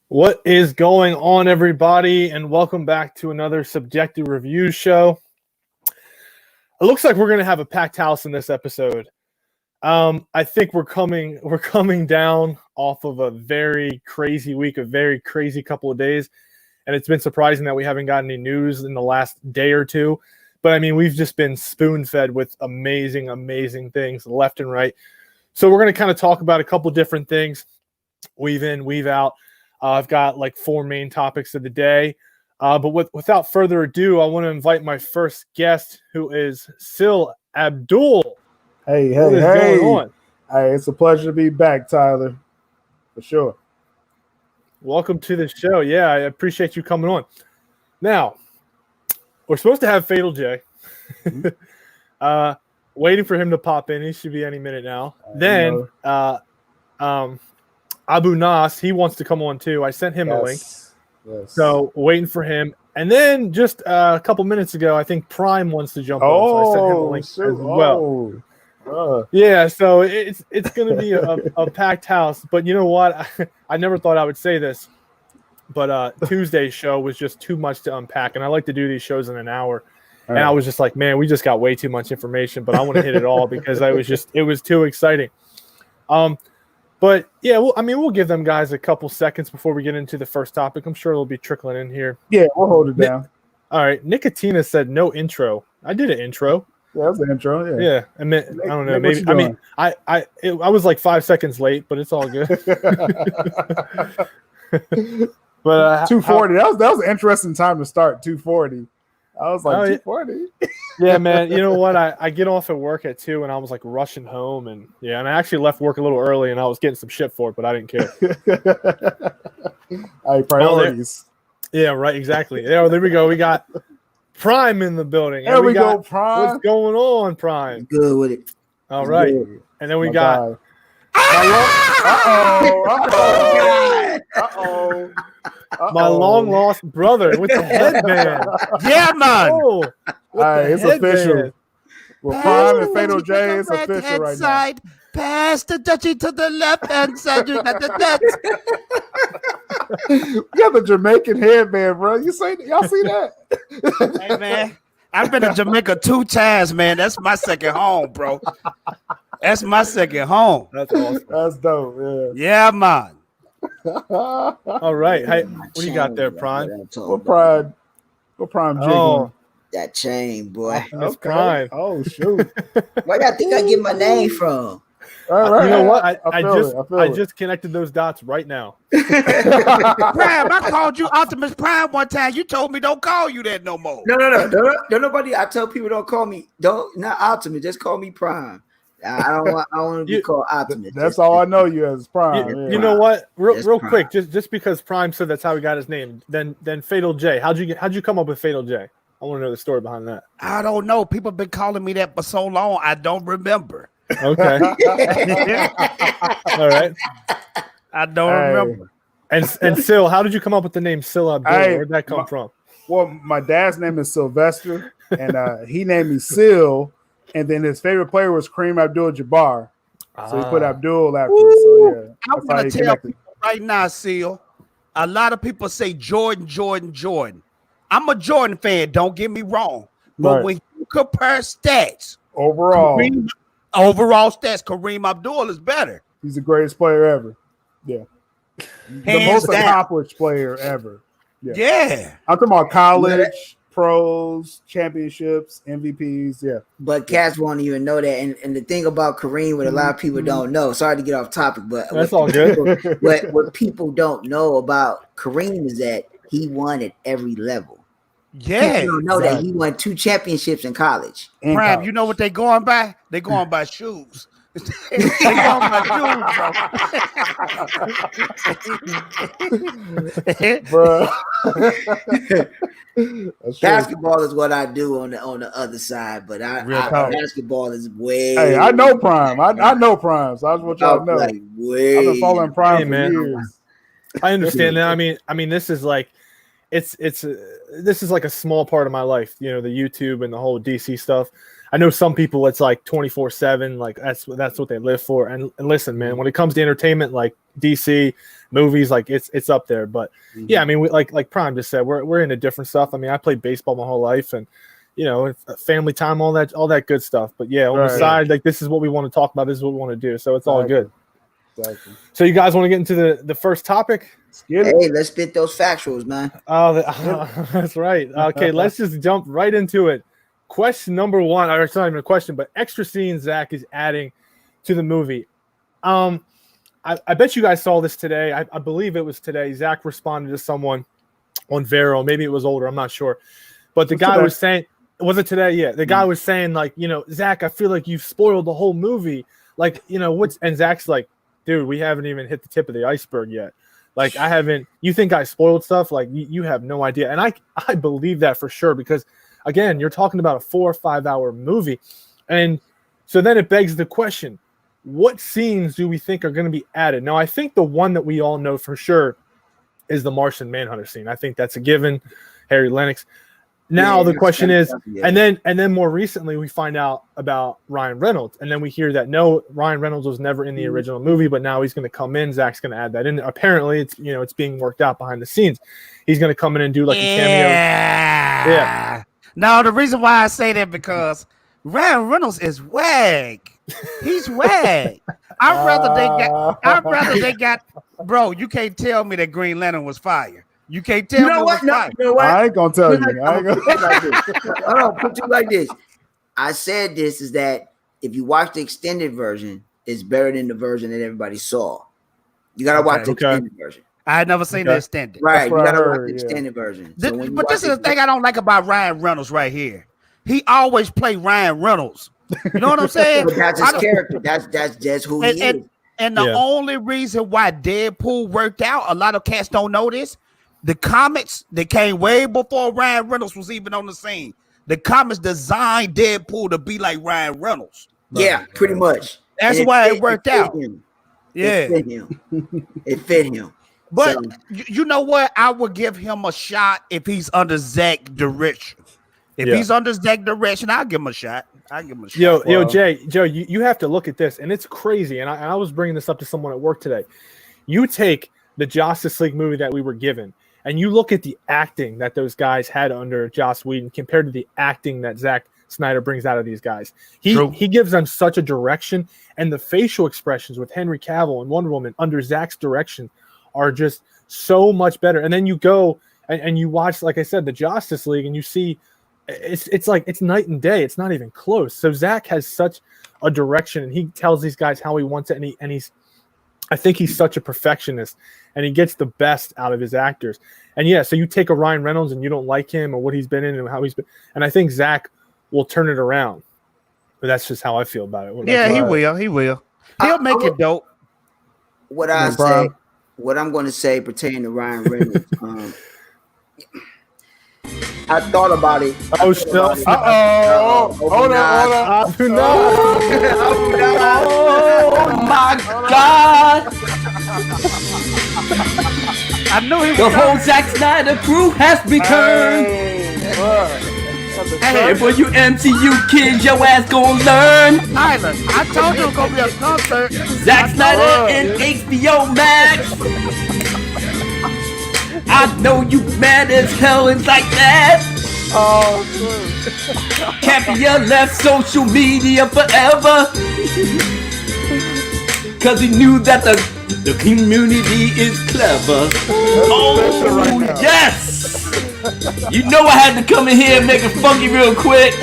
What is going on, everybody, and welcome back to another Subjective Review show. It looks like we're going to have a packed house in this episode. I think we're coming down off of a very crazy week, a very crazy couple of days, and it's been surprising that we haven't gotten any news in the last day or two. But I mean, we've just been spoon-fed with amazing things left and right. So we're going to kind of talk about a couple different things, weave in, weave out. I've got like 4 main topics of the day. But without further ado, I want to invite my first guest, who is Sil Abdul. Hey, what is going on? Hey, it's a pleasure to be back, Tyler. For sure. Welcome to the show. Yeah, I appreciate you coming on. Now, we're supposed to have Fatal J. Waiting for him to pop in. He should be any minute now. Then, Abu Nas, he wants to come on too. I sent him a link. Yes. So waiting for him. And then just a couple minutes ago, I think Prime wants to jump on. So I sent him a link as well. Yeah, so it's going to be a packed house. But you know what? I never thought I would say this. But Tuesday's show was just too much to unpack. And I like to do these shows in an hour. And I was just like, man, we just got way too much information. But I want to hit it all because it was too exciting. But yeah, we'll give them guys a couple seconds before we get into the first topic. I'm sure they'll be trickling in here. Yeah, we'll hold it down. All right. Nicotina said no intro. I did an intro. Yeah, that was an intro. Yeah. I don't know. Maybe. I mean, I was like 5 seconds late, but it's all good. But 240. That was an interesting time to start. 240. I was like 240. Yeah, man. You know what? I get off at work at 2, and I was like rushing home, and I actually left work a little early, and I was getting some shit for it, but I didn't care. Priorities. Yeah, right. Exactly. There we go. We got Prime in the building. There we go, Prime. What's going on, Prime? Good with it. All right. Good. And then we got. My long lost brother with the headband. Yeah, man. All right, it's official. Well, Prime and Fatal J is official right now. Pass the duchy to the left hand side. You got the net. You got the Jamaican headband, bro. Y'all see that? Hey, man. I've been to Jamaica 2 times, man. That's my second home, bro. That's my second home. That's awesome. That's dope. Yeah, man. All right. Hey, what do you got there, Prime? What Prime jiggling? Oh, that chain, boy. That's Prime. Oh, shoot. Where y'all think I get my name from? All right. You know what? I just just connected those dots right now. Prime, I called you Optimus Prime one time. You told me don't call you that no more. No. Don't nobody. I tell people don't call me. Not Optimus. Just call me Prime. I don't want to be called Optimus. That's all I know you as Prime. You know what? Real quick, just because Prime said that's how he got his name. Then Fatal J. How'd you come up with Fatal J? I want to know the story behind that. I don't know. People have been calling me that for so long. I don't remember. Okay. All right. I don't remember. And Sil, how did you come up with the name Sil Abdul? Where'd that come from? Well, my dad's name is Sylvester, and he named me Sil, and then his favorite player was Kareem Abdul-Jabbar. So he put Abdul after it. So yeah. I want to tell people right now, Sil, a lot of people say Jordan. I'm a Jordan fan, don't get me wrong. But when you compare stats, overall stats, Kareem Abdul is better. He's the greatest player ever. Yeah. The most accomplished player ever. Yeah. I'm talking about college, pros, championships, MVPs. Yeah. But cats won't even know that. And the thing about Kareem, what a lot of people don't know, sorry to get off topic, but that's all good. What people don't know about Kareem is that he won at every level. Yeah, people don't know that he won 2 championships in college. Prime, you know what they going by? They going by shoes. They going by shoes, bro. Basketball is what I do on the other side, but basketball is way. Hey, I know Prime. I know Prime. So I just want y'all to know. I've been following Prime for years. I understand that. I mean, this is like, this is like a small part of my life, the YouTube and the whole DC stuff. I know some people it's like 24/7, like that's what they live for. And listen, man, when it comes to entertainment, like DC movies, like it's up there. But yeah, I mean, like Prime just said, we're into different stuff. I mean, I played baseball my whole life, and family time, all that good stuff. But yeah, on the side, like this is what we want to talk about. This is what we want to do. So it's all good. Exactly. So you guys want to get into the first topic? Hey, let's spit those factuals, man. That's right. Okay, let's just jump right into it. Question number one, or it's not even a question, but extra scenes Zack is adding to the movie. I bet you guys saw this today. I believe it was today. Zack responded to someone on Vero. Maybe it was older. I'm not sure. But the guy was saying, was it today? Yeah. The guy was saying, like, Zack, I feel like you've spoiled the whole movie. Like, and Zack's like, dude, we haven't even hit the tip of the iceberg yet. Like, I haven't, you think I spoiled stuff? Like, you have no idea. And I believe that for sure, because again, you're talking about a 4 or 5 hour movie. And so then it begs the question, what scenes do we think are going to be added? Now, I think the one that we all know for sure is the Martian Manhunter scene. I think that's a given. Harry Lennox. Now the question is, and then more recently we find out about Ryan Reynolds, and then we hear that no, Ryan Reynolds was never in the original movie, but now he's going to come in. Zack's going to add that in. Apparently, it's being worked out behind the scenes. He's going to come in and do like a cameo. Yeah. No, the reason why I say that because Ryan Reynolds is wag. He's wag. I'd rather they got. Bro, you can't tell me that Green Lantern was fire. You can't tell me what? No, you know what? I ain't gonna tell you. I ain't gonna like this. Hold on, put you like this. I said this is that if you watch the extended version, it's better than the version that everybody saw. You gotta watch the extended version. I had never seen the extended. Right, you gotta watch the extended version. But this is the thing I don't like about Ryan Reynolds right here. He always play Ryan Reynolds. You know what I'm saying? But that's his character. That's just who he is. And the only reason why Deadpool worked out, a lot of cats don't know this. The comics that came way before Ryan Reynolds was even on the scene. The comics designed Deadpool to be like Ryan Reynolds. Yeah, pretty much. That's why it worked out. Yeah, it fit him. But you know what? I would give him a shot if he's under Zack direction. If he's under Zack direction, I'll give him a shot. Yo, Joe, you have to look at this, and it's crazy. And I was bringing this up to someone at work today. You take the Justice League movie that we were given, and you look at the acting that those guys had under Joss Whedon compared to the acting that Zack Snyder brings out of these guys. He gives them such a direction, and the facial expressions with Henry Cavill and Wonder Woman under Zack's direction are just so much better. And then you go and you watch, like I said, the Justice League, and you see it's like it's night and day. It's not even close. So Zack has such a direction, and he tells these guys how he wants it, and I think he's such a perfectionist, and he gets the best out of his actors. And yeah, so you take a Ryan Reynolds and you don't like him or what he's been in and how he's been, and I think Zack will turn it around. But that's just how I feel about it. He will. He'll make it dope. What I'm going to say pertaining to Ryan Reynolds. I thought about it. Oh my God! I knew he was the whole Zack Snyder crew has returned. Hey, for you MCU kids, your ass gonna learn. Tyler, I told you it was gonna be a concert. Zack Snyder and HBO Max. I know you mad as hell and like that. Oh, Capia left social media forever. Cause he knew that the community is clever. Oh, yes! You know I had to come in here and make it funky real quick.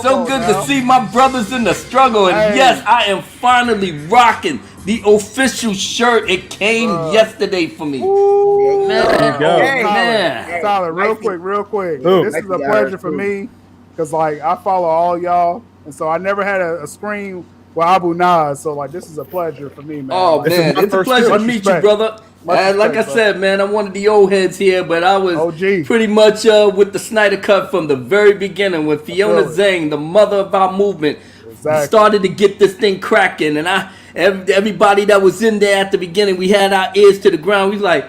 So good to see my brothers in the struggle. And yes, I am finally rocking the official shirt. It came yesterday for me. Man, there you go. Man. Tyler, real quick. This is a pleasure for me because like I follow all y'all, and so I never had a screen with Abu Nas. So like this is a pleasure for me, man. Oh man, it's a pleasure to meet you, brother. Like I said, man, I'm one of the old heads here, but I was pretty much with the Snyder Cut from the very beginning with Fiona Zhang, the mother of our movement. Exactly. Started to get this thing cracking, and everybody that was in there at the beginning, we had our ears to the ground. We was like,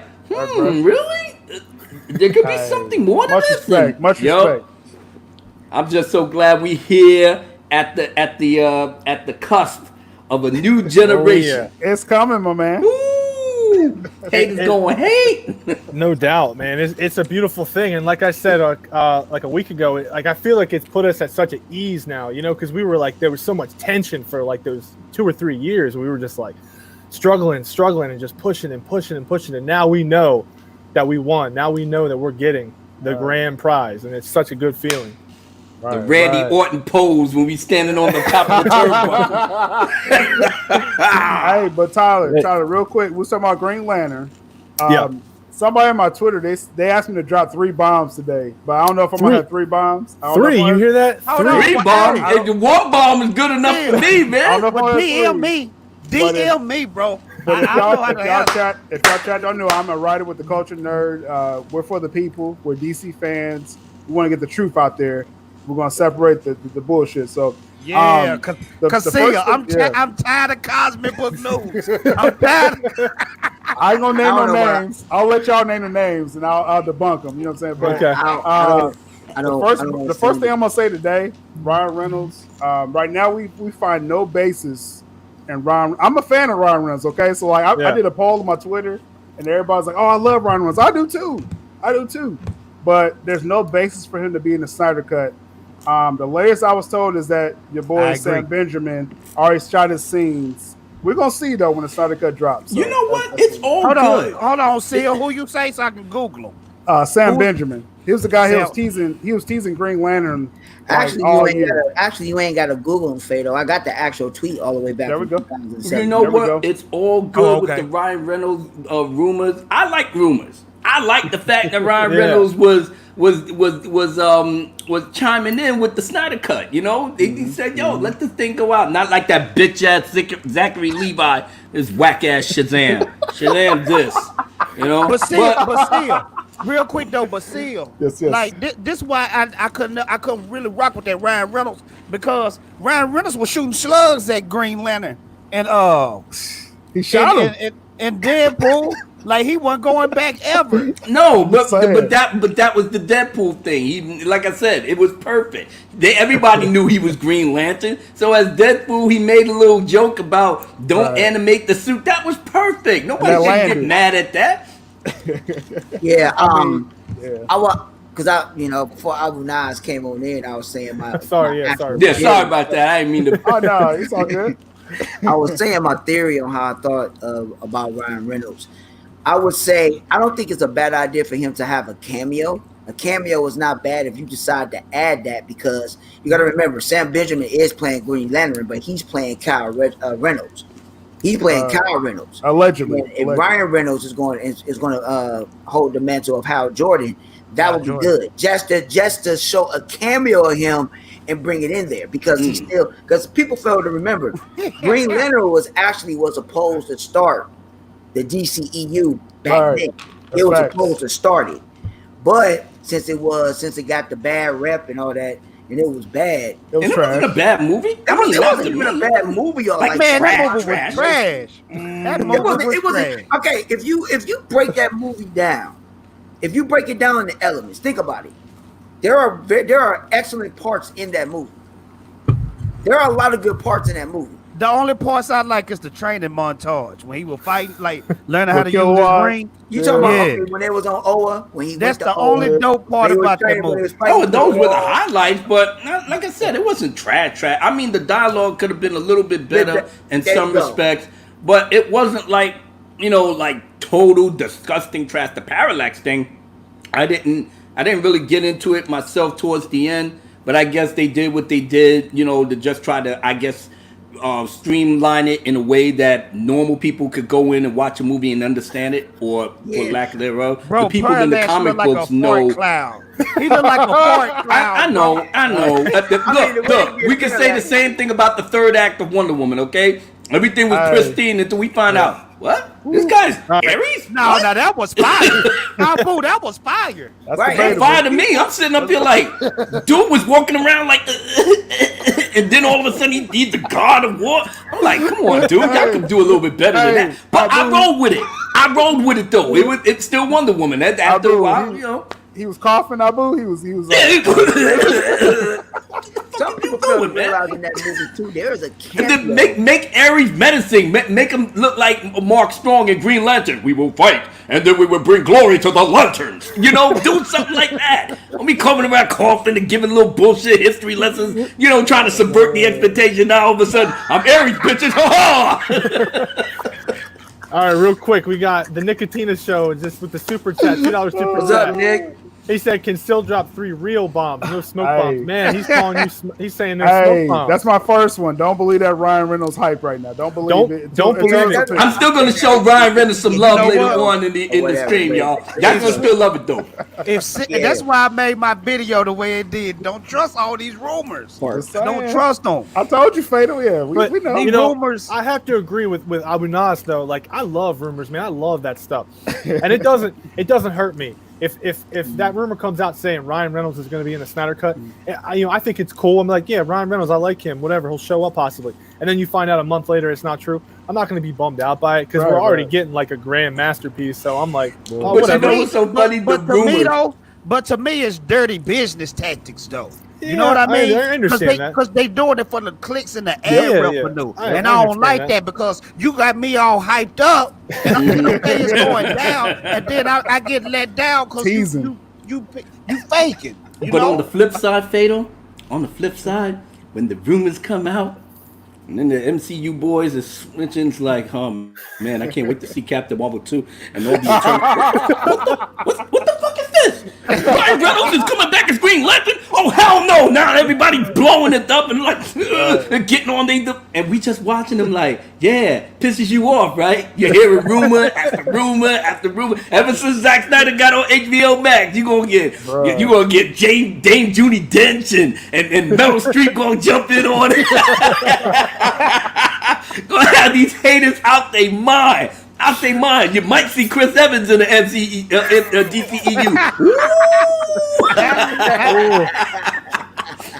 Really? There could be something more to this. Much respect. I'm just so glad we here at the cusp of a new generation. It's coming, my man. Ooh, haters going hate. No doubt, man. It's a beautiful thing, and like I said, like a week ago, I feel like it's put us at such an ease now, because we were like there was so much tension for like those 2 or 3 years. We were just like struggling, and just pushing, and now we know that we won. Now we know that we're getting the grand prize, and it's such a good feeling. The Randy Orton pose when we standing on the top of the turnbuckle. Hey, but Tyler, real quick, we're talking about Green Lantern. Somebody on my Twitter, they asked me to drop 3 bombs today, but I don't know if I'm gonna have 3 bombs. 3? You hear that? 3 bombs? If the 1 bomb is good enough for me, man. DM me, bro. But if y'all chat don't know, I'm a writer with the Culture Nerd. We're for the people. We're DC fans. We want to get the truth out there. We're gonna separate the bullshit. So I'm tired of comic book news. I'm tired. I ain't gonna name no names. I'll let y'all name the names, and I'll debunk them. You know what I'm saying? But, okay. The first thing I'm gonna say today, Ryan Reynolds. Right now, we find no basis in Ryan. I'm a fan of Ryan Reynolds. Okay, so like I did a poll on my Twitter, and everybody's like, "Oh, I love Ryan Reynolds." I do too. But there's no basis for him to be in the Snyder Cut. The latest I was told is that your boy Sam Benjamin already shot his scenes. We're gonna see though when the Snyder Cut drops. So you know what? It's all good. Hold on, Seal. Who you say so I can Google him? Sam Benjamin. He was the guy he was teasing Green Lantern. Actually, you ain't got to Google him, Fado. I got the actual tweet all the way back. There we go. You know what? It's all good with the Ryan Reynolds rumors. I like rumors. I like the fact that Ryan Reynolds was chiming in with the Snyder Cut. He said, "Yo, let this thing go out." Not like that bitch ass Zachary Levi, this whack ass Shazam. Shazam this, But still, real quick though, yes. Like this why I couldn't really rock with that Ryan Reynolds, because Ryan Reynolds was shooting slugs at Green Lantern and he shot him and Deadpool. Like he wasn't going back ever. No, but that was the Deadpool thing. Like I said, it was perfect. Everybody knew he was Green Lantern. So as Deadpool, he made a little joke about don't animate the suit. That was perfect. Nobody should get mad at that. Before Abu Nas came on in, I was saying sorry about that. I didn't mean to. Oh no, it's all good. I was saying my theory on how I thought about Ryan Reynolds. I would say I don't think it's a bad idea for him to have a cameo. A cameo is not bad if you decide to add that, because you got to remember Sam Benjamin is playing Green Lantern, but he's playing Kyle Reynolds. He's playing Kyle Reynolds allegedly. If Ryan Reynolds is going to hold the mantle of Hal Jordan, that would be good. Just to show a cameo of him and bring it in there, because because people fail to remember Green Lantern was supposed to start the DCEU back then. It was supposed to start it, but since it got the bad rep and all that, and it was bad. It wasn't a bad movie. That wasn't even a bad movie. Or that movie was trash. That movie was trash. Okay, if you break that movie down, if you break it down into elements, think about it. There are excellent parts in that movie. There are a lot of good parts in that movie. The only parts I like is the training montage when he was fighting, like learning how to use his ring. You talking about when they was on Oa? That's the only dope part about that movie. Those were the highlights, but like I said, it wasn't trash. I mean, the dialogue could have been a little bit better in some respects, but it wasn't like total disgusting trash. The Parallax thing, I didn't really get into it myself towards the end, but I guess they did what they did, to just try to, streamline it in a way that normal people could go in and watch a movie and understand it, or for lack thereof. Bro, the people in the comic books know. He looked like a fart clown. I know. Look, we can say the same thing about the third act of Wonder Woman, okay? Everything was pristine until we find out. What? This guy's Aries? No, that was fire. That was fire. That's fire to me. I'm sitting up here like, dude was walking around like, and then all of a sudden he's the god of war. I'm like, come on, dude, y'all can do a little bit better than that. But I rolled with it. I rolled with it though. It's still Wonder Woman. After a while, you know. He was coughing, Abu. He was. Some people feel realize in that movie too. There is a cameo. And then make Ares menacing. Make him look like Mark Strong in Green Lantern. We will fight, and then we will bring glory to the lanterns. You know, do something like that. Don't be coming around coughing and giving little bullshit history lessons. You know, trying to subvert the expectation. Now all of a sudden, I'm Ares, bitches. All right, real quick, we got the Nicotina show just with the super chat, $2 super chat. What's up, Nick? He said, "Can still drop 3 real bombs, no smoke bombs." Man, he's calling you. He's saying no smoke bombs. That's my first one. Don't believe that Ryan Reynolds hype right now. Don't believe it. Don't believe it. I'm still gonna show Ryan Reynolds some love later on in the stream, y'all. Y'all gonna still love it though. That's why I made my video the way it did. Don't trust all these rumors. Don't trust them. I told you, Fatal. Yeah, we know. You know, rumors. I have to agree with Abu Nas though. Like, I love rumors, man. I love that stuff, and it doesn't hurt me. If that rumor comes out saying Ryan Reynolds is going to be in the Snyder Cut, I think it's cool. I'm like, yeah, Ryan Reynolds, I like him. Whatever, he'll show up possibly. And then you find out a month later it's not true. I'm not going to be bummed out by it because we're already getting like a grand masterpiece. So I'm like, whatever. You know, so funny, but to me, it's dirty business tactics, though. You know what I mean? I understand that. Because they doing it for the clicks and the ad revenue. And I don't like that because you got me all hyped up and I'm okay, it's going down. And then I get let down because you faking. But on the flip side, Fatal, when the rumors come out, and then the MCU boys is switching, it's like, man, I can't wait to see Captain Marvel 2. And they'll be what the fuck is this? Ryan Reynolds is coming back as Green Lantern? Oh, hell no. Now everybody's blowing it up and like getting on and we just watching them like, yeah, pisses you off, right? You're hearing rumor after rumor after rumor. Ever since Zack Snyder got on HBO Max, you're gonna get Dame Judi Dench and Meryl Streep gonna jump in on it. Gonna have these haters out their mind. You might see Chris Evans in the DCEU.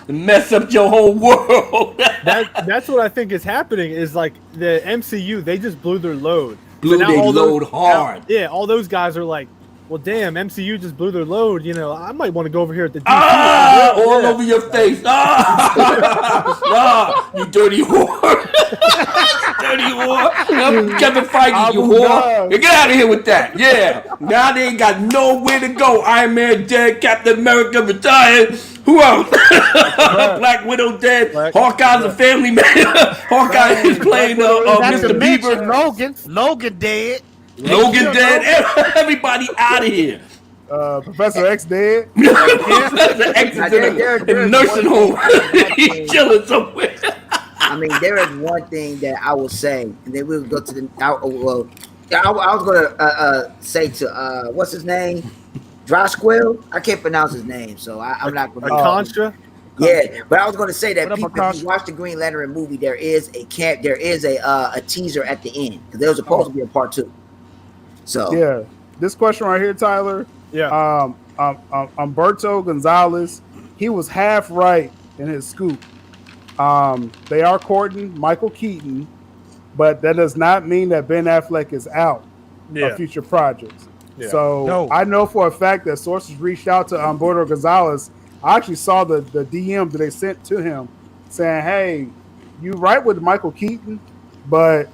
Mess up your whole world. That's what I think is happening. Is like the MCU, they just blew their load. Hard. All those guys are like, well, damn, MCU just blew their load. You know, I might want to go over here at the DC. All over your face. You dirty whore. Dirty whore. Kevin Feige, you whore. Get out of here with that. Yeah. Now they ain't got nowhere to go. Iron Man dead. Captain America retired. Who else? Black Widow dead. Hawkeye's a family man. Hawkeye is playing Mr. Bieber. Logan dead. Logan dead. Everybody out of here. Professor X dead. Professor X is in a nursing home. He's chilling somewhere. I mean, there is one thing that I will say, and then we'll go to the. I was going to say to what's his name, Drosquil. I can't pronounce his name, so I'm not going to. Contra. Yeah, but I was going to say that people, if you watch the Green Lantern movie, there is a teaser at the end because there was supposed to be a part 2. So yeah, this question right here, Tyler. Yeah. Humberto Gonzalez, he was half right in his scoop. They are courting Michael Keaton, but that does not mean that Ben Affleck is out of future projects. Yeah. So I know for a fact that sources reached out to Humberto Gonzalez. I actually saw the DM that they sent to him saying, hey, you right with Michael Keaton, but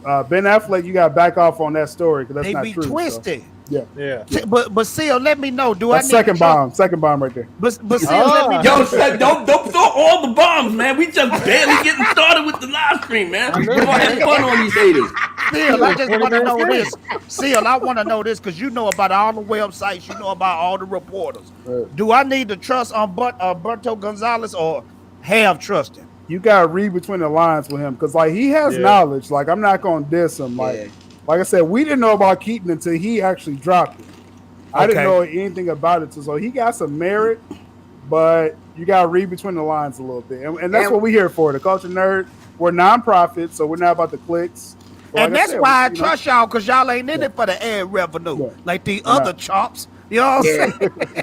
Ben Affleck, you got to back off on that story because that's not true. They be twisted. So, yeah. But Seal, let me know. That's second bomb right there. But Seal, let me know. Yo, don't throw all the bombs, man. We just barely getting started with the live stream, man. We're gonna have fun on these haters. Seal, I just want to know this. Seal, I want to know this because you know about all the websites, you know about all the reporters. Right. Do I need to trust Humberto Gonzalez or have trust him? You gotta read between the lines with him because like he has knowledge. Like I'm not gonna diss him. Like I said, we didn't know about Keaton until he actually dropped it. I didn't know anything about it. So he got some merit, but you got to read between the lines a little bit. And that's what we're here for. The Culture Nerd, we're nonprofit, so we're not about the clicks. But and like that's why I trust y'all, because y'all ain't in it for the ad revenue like the other chumps. You know what I'm saying?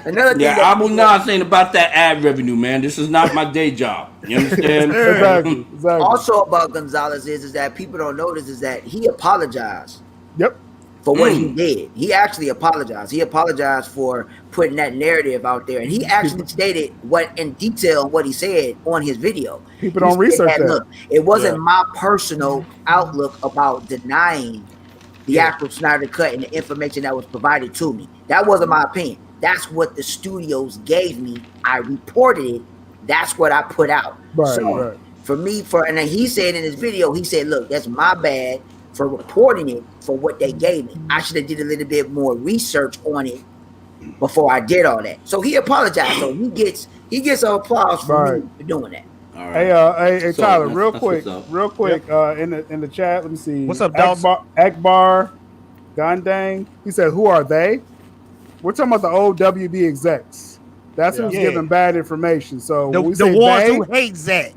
Another thing I will not saying about that ad revenue, man. This is not my day job. You understand? Exactly. Also about Gonzalez is that people don't notice is that he apologized. Yep. For what he did. He actually apologized. He apologized for putting that narrative out there. And he actually stated what in detail what he said on his video. People don't research that. Look, it wasn't my personal outlook about denying the actual Snyder Cut and the information that was provided to me. That wasn't my opinion. That's what the studios gave me. I reported it. That's what I put out. Right. For me, and then he said in his video, he said, look, that's my bad for reporting it for what they gave me. I should have did a little bit more research on it before I did all that. So he apologized. So he gets an applause for me for doing that. All right. Hey, Tyler, real quick, in the chat, let me see. What's up, dog? Akbar Gandang. He said, "Who are they?" We're talking about the old WB execs. That's who's giving bad information. So the ones who hate Zack.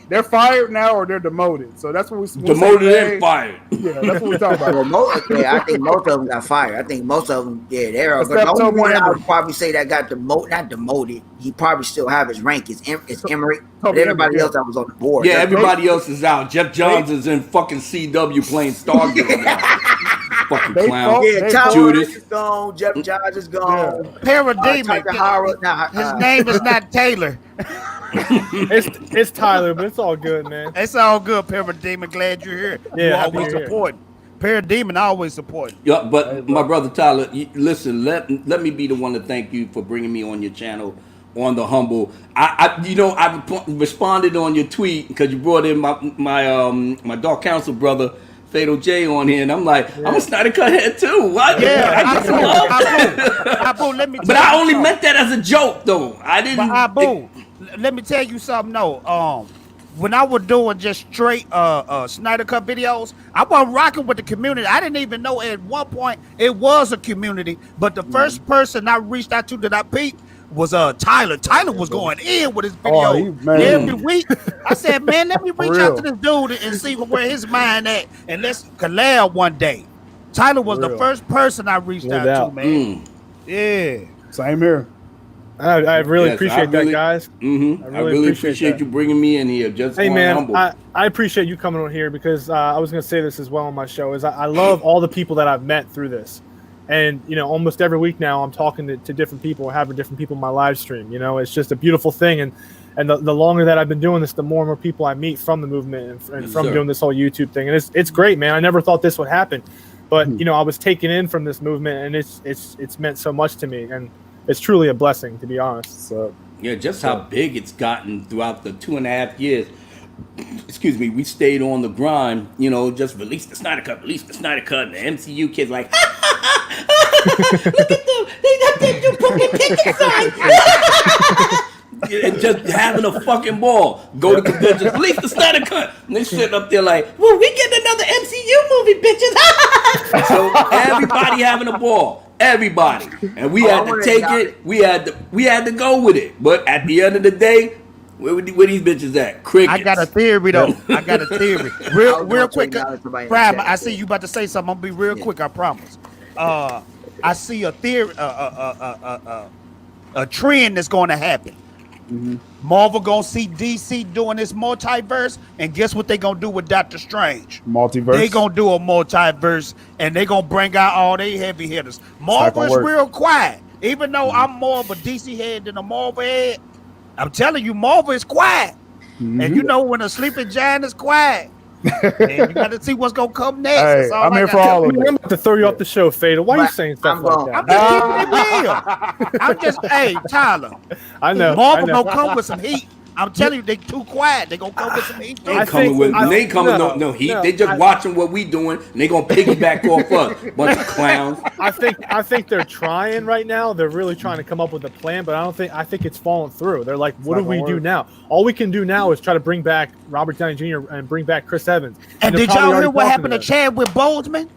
They're fired now or they're demoted. So that's what we demoted and fired. Yeah, that's what we're talking about. I think most of them got fired. I think most of them, they're. But the only one I would probably say that got not demoted. He probably still have his rank. It's Emery. But everybody else that was on the board. Yeah, everybody else is out. Jeff Johns is in fucking CW playing Stargirl now. Fucking clown. Tyler is gone. Jeff Johns is gone. Parademon. His name is not Taylor. It's Tyler, but it's all good, man. It's all good, Parademon. Glad you're here. Yeah, you always supporting. Parademon always supporting. Yeah, but my brother Tyler, listen. Let me be the one to thank you for bringing me on your channel, on the humble. I responded on your tweet because you brought in my Dark Council brother Fatal J on here, and I'm like, I'm a SnyderCut head too. What? Yeah, Abu, let me. But I only meant that as a joke, though. I didn't. But Abu, let me tell you something. No, when I was doing just straight SnyderCut videos, I wasn't rocking with the community. I didn't even know at one point it was a community. But the first person I reached out to that I peeped was Tyler. Tyler was going in with his video every week. I said, man, let me reach out to this dude and see where his mind at, and let's collab one day. Tyler was the first person I reached out to, man. Yeah. Same here. I really appreciate that, guys. I really appreciate you bringing me in here. Just hey, man, I appreciate you coming on here because I was going to say this as well on my show. Is I love all the people that I've met through this. And, almost every week now I'm talking to different people, having different people in my live stream. It's just a beautiful thing. And the longer that I've been doing this, the more and more people I meet from the movement and from doing this whole YouTube thing. And it's great, man. I never thought this would happen. But, I was taken in from this movement, and it's meant so much to me. And it's truly a blessing, to be honest. So just how big it's gotten throughout the 2.5 years. Excuse me, we stayed on the grind, just release the SnyderCut, and the MCU kids like, look at them, they do put their pictures on. And just having a fucking ball. Go to conventions, release the SnyderCut. And they sitting up there like, well, we get another MCU movie, bitches. So everybody having a ball. Everybody. And we had to take it. We had to go with it. But at the end of the day, where these bitches at? Crickets. I got a theory though. Real quick. Brad, I see you about to say something. I'm gonna be real quick. I promise. I see a theory, a trend that's going to happen. Marvel gonna see DC doing this multiverse, and guess what they gonna do with Doctor Strange? Multiverse. They gonna do a multiverse, and they gonna bring out all they heavy hitters. Marvel is real quiet, even though I'm more of a DC head than a Marvel head. I'm telling you, Marvel is quiet, and when a sleeping giant is quiet, man, you got to see what's gonna come next. Hey, I'm here for all of it. I'm about to throw you off the show, Fatal. Why are you saying stuff like that? I'm just keeping it real. Hey, Tyler. I know. Marvel gonna come with some heat. I'm telling you, they too quiet. They gonna come with some heat. They coming with no heat. They just watching what we doing, and they gonna piggyback off us. Bunch of clowns. I think they're trying right now. They're really trying to come up with a plan, but I think it's falling through. They're like, what do we do now? All we can do now is try to bring back Robert Downey Jr. and bring back Chris Evans. And did y'all hear what happened to Chadwick Boseman?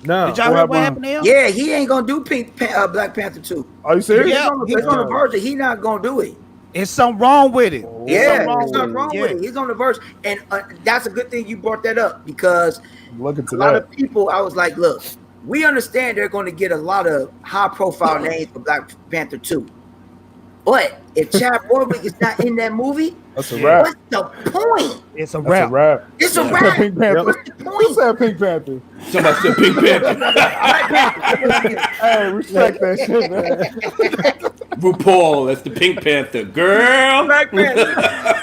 No. Did y'all hear what happened to him? Yeah, he ain't gonna do Black Panther 2. Are you serious? Yeah, he's on the verge. He's not gonna do it. It's something wrong with it. Yeah, there's something wrong with it. He's on the verge, and that's a good thing you brought that up because a lot of people, I was like, look, we understand they're going to get a lot of high-profile names for Black Panther 2. But if Chad Warwick is not in that movie, that's a wrap. What's the point? It's a wrap. It's a wrap. Pink Panther. What's the point? Who said Pink Panther? Somebody said Pink Panther. Hey, respect that shit, man. RuPaul, that's the Pink Panther, girl. Black Panther.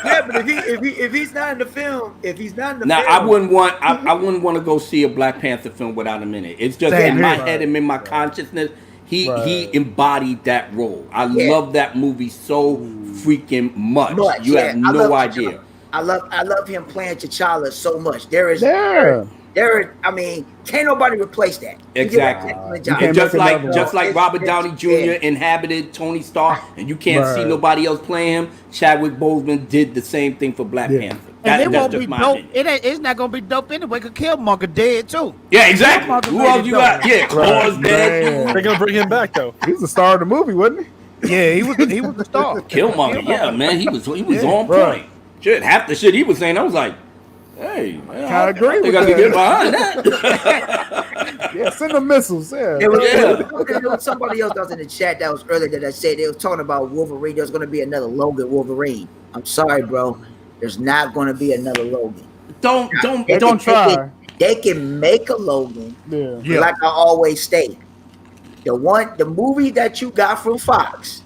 Yeah, but if he's not in the film, I wouldn't want to go see a Black Panther film without him in it. It's just in my head and in my consciousness. He embodied that role. I love that movie so freaking much. You have no idea. I love him playing T'Challa so much. There, I mean, can't nobody replace that. Exactly. And just like Robert Downey Jr. inhabited Tony Stark, and you can't see nobody else playing him, Chadwick Boseman did the same thing for Black Panther. And it won't be dope. It's not gonna be dope anyway. Cause Killmonger dead too. Yeah, exactly. Who else you got? Yeah, Claw's dead. They're gonna bring him back though. He's the star of the movie, wasn't he? Yeah, he was the star. Killmonger. Yeah, man, he was on point. Shit, half the shit he was saying, I was like, hey, man, I agree with that. Get behind that. Yeah, send the missiles. Yeah. There was somebody else that was in the chat that was earlier that I said they was talking about Wolverine. There's going to be another Logan Wolverine. I'm sorry, bro. There's not going to be another Logan. Don't try. They can make a Logan. Yeah. Like I always state, the movie that you got from Fox.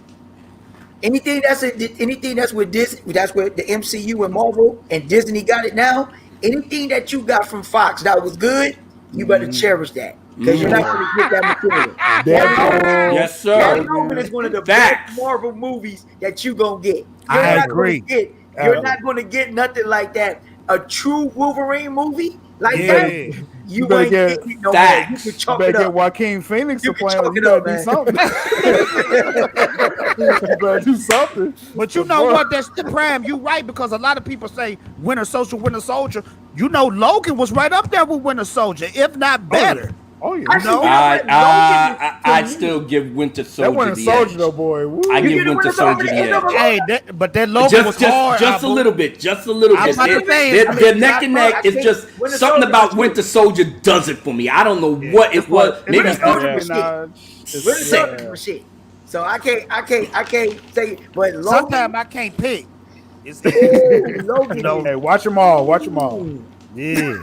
Anything that's with Disney, that's with the MCU and Marvel and Disney got it now. Anything that you got from Fox that was good, you better cherish that because you're not going to get that material. Yes, sir. That Logan is one of the best Marvel movies that you gonna get. I agree. You're not going to get nothing like that. A true Wolverine movie like that. You ain't getting no more. You can chalk it up. Get Joaquin Phoenix to play. You better do something. You better do something. But you know what? That's the prime. You right, because a lot of people say Winter Soldier. You know, Logan was right up there with Winter Soldier, if not better. Oh yeah. I'd still give Winter Soldier that Winter Soldier though, boy. Woo. I give Winter Soldier the edge. Hey, but that Logan was hard. Just a little bit. They're neck and neck. It's just something about Winter Soldier does it for me. I don't know what it was. Maybe it's shit. So I can't say. But Logan, sometimes I can't pick. Logan. Hey, watch them all. Yeah.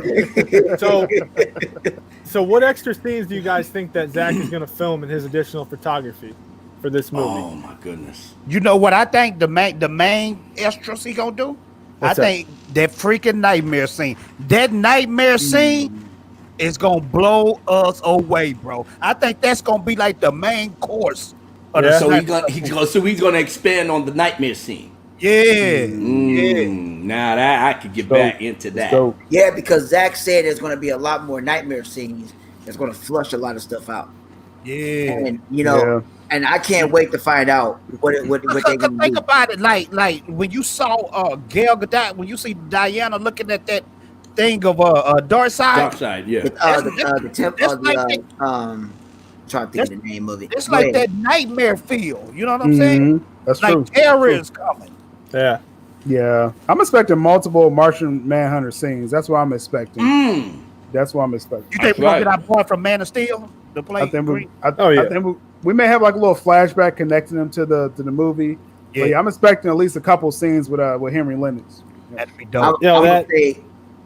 So what extra scenes do you guys think that Zack is going to film in his additional photography for this movie? Oh my goodness! You know what I think the main extras he gonna do? What's I think that freaking nightmare scene. That nightmare scene is gonna blow us away, bro. I think that's gonna be like the main course. So he's gonna expand on the nightmare scene. Yeah. Now that I could get back into that. Yeah, because Zack said there's going to be a lot more nightmare scenes. That's going to flush a lot of stuff out. Yeah. And and I can't wait to find out what they're going to do. Think about it, like when you saw Gal Gadot, when you see Diana looking at that thing of Dark Side. Dark Side, yeah. Trying to think of the name of it. It's like that nightmare feel. You know what I'm saying? That's like true. Terror is coming. Yeah. I'm expecting multiple Martian Manhunter scenes. That's what I'm expecting. That's what I'm expecting. You think we're gonna get our boy from Man of Steel to play? I think we may have like a little flashback connecting them to the movie. Yeah. But I'm expecting at least a couple scenes with Henry Lennox. That'd be dope.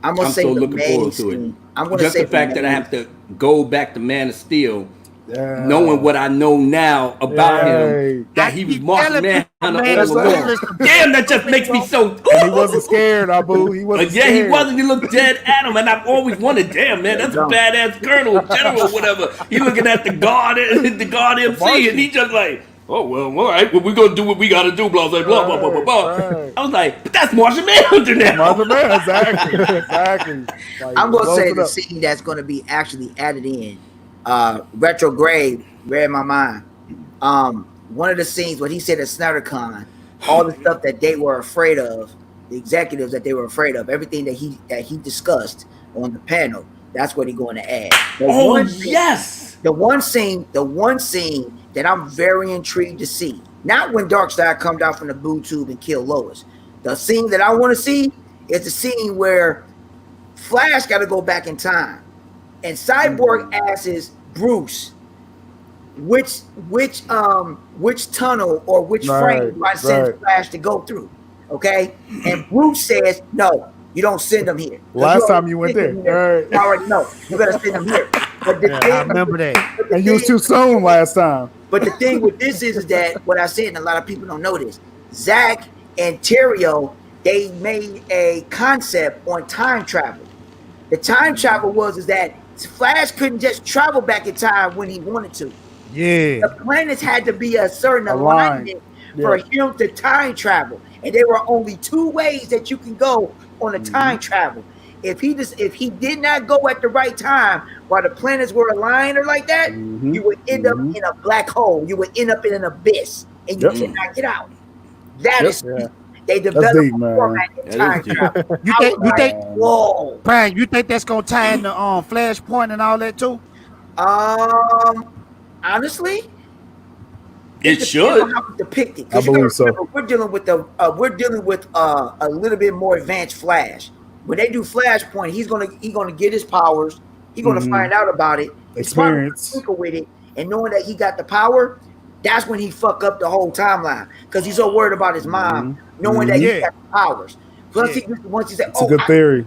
I'm so looking forward to it. Just the fact that I have to go back to Man of Steel. Knowing what I know now about him, that he was Martian Manhunter all along. Damn, that just makes me so. And he wasn't scared, Abu. He wasn't. Yeah, he wasn't. He looked dead at him, and I've always wondered, damn man, that's a badass colonel, general, whatever. He looking at the guard MC, and he just like, oh well, all right, well, we're gonna do what we gotta do, blah blah blah blah blah blah. I was like, but that's Martian Manhunter now. Martian Manhunter, exactly. Like, I'm gonna say the scene that's gonna be actually added in. Retrograde read my mind. One of the scenes when he said at SnyderCon, all the stuff that they were afraid of, the executives that they were afraid of, everything that he discussed on the panel, that's what he's going to add. The one scene that I'm very intrigued to see. Not when Darkseid comes out from the boo tube and kill Lois. The scene that I want to see is the scene where Flash got to go back in time. And Cyborg asks Bruce, which tunnel or which frame do I send Flash to go through? Okay, and Bruce says, no, you don't send them here. Last time you went there, you already know you better send them here. But I remember that. And you was too soon last time. But the thing with this is that what I said, and a lot of people don't know this. Zack and Terrio, they made a concept on time travel. The time travel is that Flash couldn't just travel back in time when he wanted to. Yeah. The planets had to be a certain alignment for him to time travel. And there were only 2 ways that you can go on a time travel. If he did not go at the right time while the planets were aligned or like that, you would end up in a black hole. You would end up in an abyss, and you cannot get out. That is they developed a format in time travel. You think? Whoa, Brian, you think that's gonna tie into Flashpoint and all that too? Honestly, it should. How depicted. I believe so. We're dealing with a little bit more advanced Flash. When they do Flashpoint, he's gonna get his powers. He's gonna find out about it, experience with it, and knowing that he got the power. That's when he fuck up the whole timeline because he's so worried about his mom, knowing that he got the powers. Plus, once he said, "Oh, good theory.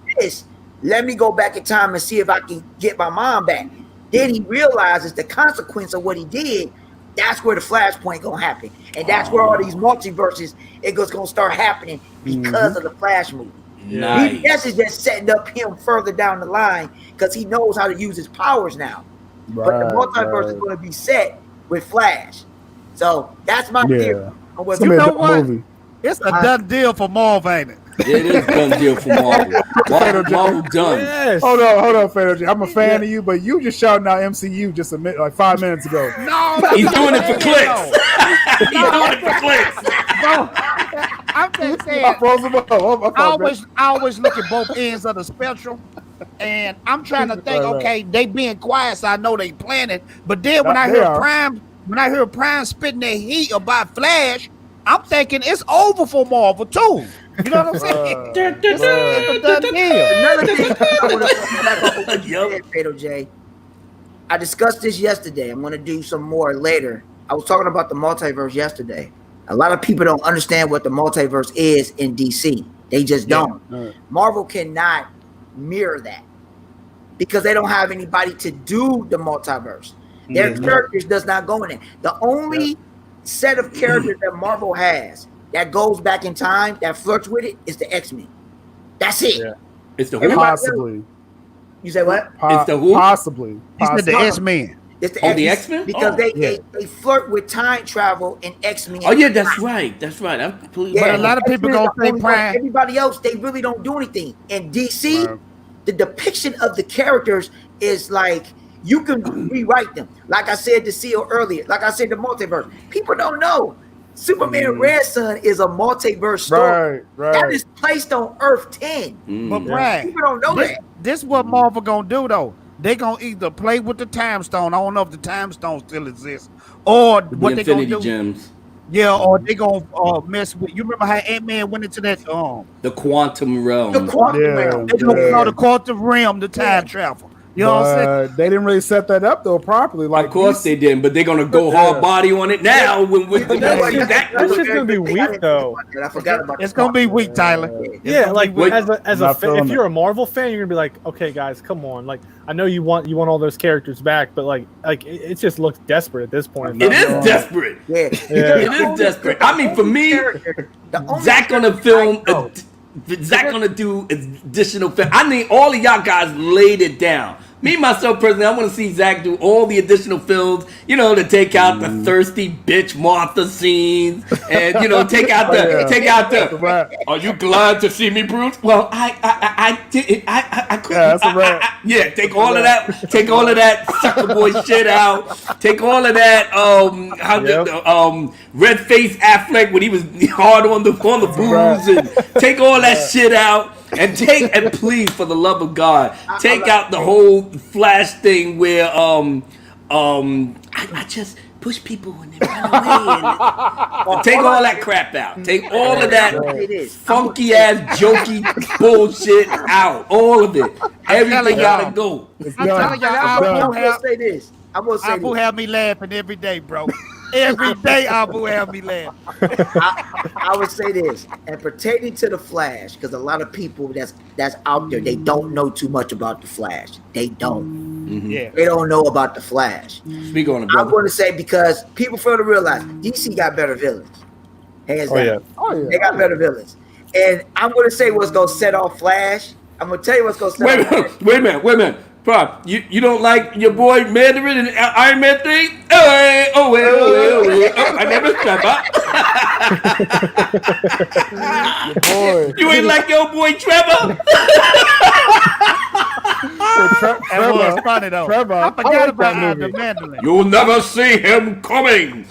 Let me go back in time and see if I can get my mom back." Then he realizes the consequence of what he did. That's where the Flashpoint gonna happen, and that's where all these multiverses gonna start happening because of the Flash movie. Nice. This is just setting up him further down the line because he knows how to use his powers now. But the multiverse is going to be set with Flash. So that's my theory. You know what? Movie. It's a done deal for Marvel, ain't it? It is a done deal for Marvel. Marvel done. Yes. Hold on, Federer. I'm a fan of you, but you just shouting out MCU just like 5 minutes ago. No, he's doing it for clicks. He's doing it for clicks. I'm just saying. I always look at both ends of the spectrum, and I'm trying to think. Okay, they being quiet, so I know they planning. But then when I hear Prime spitting their heat about Flash, I'm thinking it's over for Marvel too. You know what I'm saying? It's a done deal. Another thing, Fatal J. I discussed this yesterday. I'm going to do some more later. I was talking about the multiverse yesterday. A lot of people don't understand what the multiverse is in DC. They just don't. Marvel cannot mirror that because they don't have anybody to do the multiverse. Their characters does not go in it. The only set of characters that Marvel has that goes back in time, that flirts with it, is the X-Men. That's it. Yeah. It's the Who? Possibly. You say what? It's the Who? Possibly. He said the X-Men. It's the X-Men? Because they flirt with time travel and X-Men. Oh, yeah, that's right. That's right. I'm completely but a lot of people gonna say Prime. Everybody else, they really don't do anything. In DC, the depiction of the characters is like, you can rewrite them. Like I said to CEO earlier, like I said, the multiverse. People don't know. Superman Red Sun is a multiverse story. That is placed on Earth 10. But Brad, people don't know that. This is what Marvel gonna do though. They gonna either play with the time stone. I don't know if the time stone still exists, or what they gonna do. Gems. Yeah, or they gonna mess with. You remember how Ant-Man went into that the quantum realm. The quantum realm. They gonna call the quantum realm the time travel. You know what I'm saying? They didn't really set that up though properly. Like, of course they didn't, but they're gonna go hard body on it now. That's just gonna be weak though. I forgot about it's gonna be weak, Tyler. Yeah, like as a fan, if you're a Marvel fan, you're gonna be like, okay, guys, come on. Like, I know you want all those characters back, but like it just looks desperate at this point. It is desperate. Yeah, it is desperate. I mean, for me, Zack on the film. Zack gonna do additional film. I need all of y'all guys laid it down. Me, myself, personally, I want to see Zack do all the additional films, to take out the thirsty bitch Martha scenes, and take out the. Are you glad to see me, Bruce? Well, I did. I couldn't. Yeah, take all of that. Take all of that sucker boy shit out. Take all of that. Red face Affleck when he was hard on the booze, and take all that shit out. And please, for the love of God, take out the whole Flash thing where I just push people when they run away. Take all that crap out. Take all of that funky ass jokey bullshit out. All of it. Everything gotta go. I'm telling y'all, I will say this. I'm gonna say Abu have me laughing every day, bro. Every day Abu have me laughing. I would say this, and pertaining to the Flash, because a lot of people that's out there, they don't know too much about the Flash. They don't. Yeah. They don't know about the Flash. Speak on it, brother. I'm going to say because people fail to realize DC got better villains. Hands down. They got better villains. And I'm going to say what's going to set off Flash. I'm going to tell you what's going to set off. Wait a minute. Prop, you don't like your boy Mandarin and Iron Man 3? Oh, my name is Trevor. You ain't like your boy Trevor? That was funny though. Trevor, I forgot about the Mandarin. You'll never see him coming.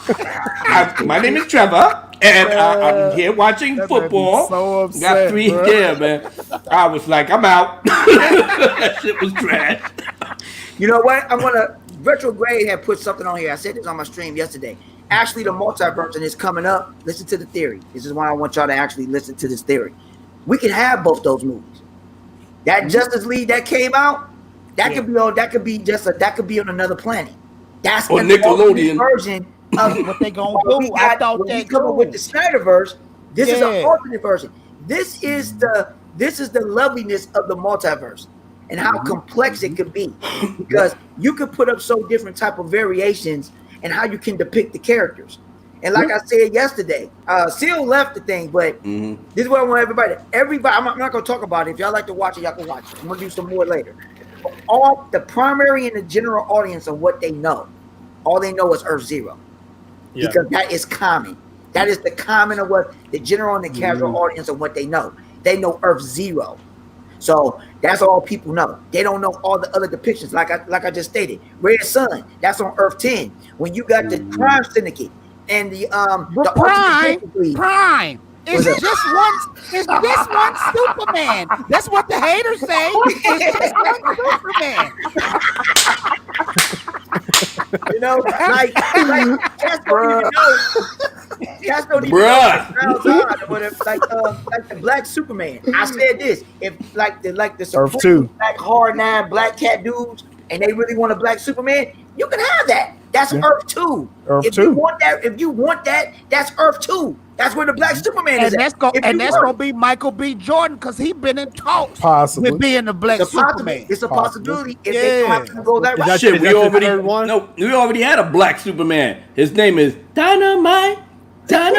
My name is Trevor, and I'm here watching football. So upset, got 3 here, man. I was like, I'm out. That shit was trash. You know what? I'm going to... Retrograde had put something on here. I said this on my stream yesterday. Actually, the multiverse is coming up. Listen to the theory. This is why I want y'all to actually listen to this theory. We can have both those movies. That Justice League that came out, that could be on. That could be on another planet. That's or Nickelodeon version of what they gonna do. I thought they come up with the Snyderverse. This is an alternate version. This is the loveliness of the multiverse and how complex it could be, because you could put up so different type of variations and how you can depict the characters. And like I said yesterday, Seal left the thing, but this is what I want everybody. I'm not going to talk about it. If y'all like to watch it, y'all can watch it. I'm going to do some more later. But all the primary and the general audience of what they know, all they know is Earth Zero, because that is common. That is the common of what the general and the casual audience of what they know. They know Earth Zero. So that's all people know. They don't know all the other depictions. Like I just stated, Red Sun, that's on Earth 10. When you got the crime syndicate and the Prime. It's just one Superman. That's what the haters say. It's just one Superman. You know, like cats don't even know. Cats don't even know. Like the Black Superman. I said this. If like the Earth 2 black hard 9 black cat dudes, and they really want a Black Superman, you can have that. That's Earth 2. If you want that, that's Earth 2. That's where the Black Superman is. That's gonna be Michael B. Jordan, because he been in talks with being the Black Superman. It's a possibility if they have to go that route. Shit, we already had a Black Superman. His name is Dynamite. not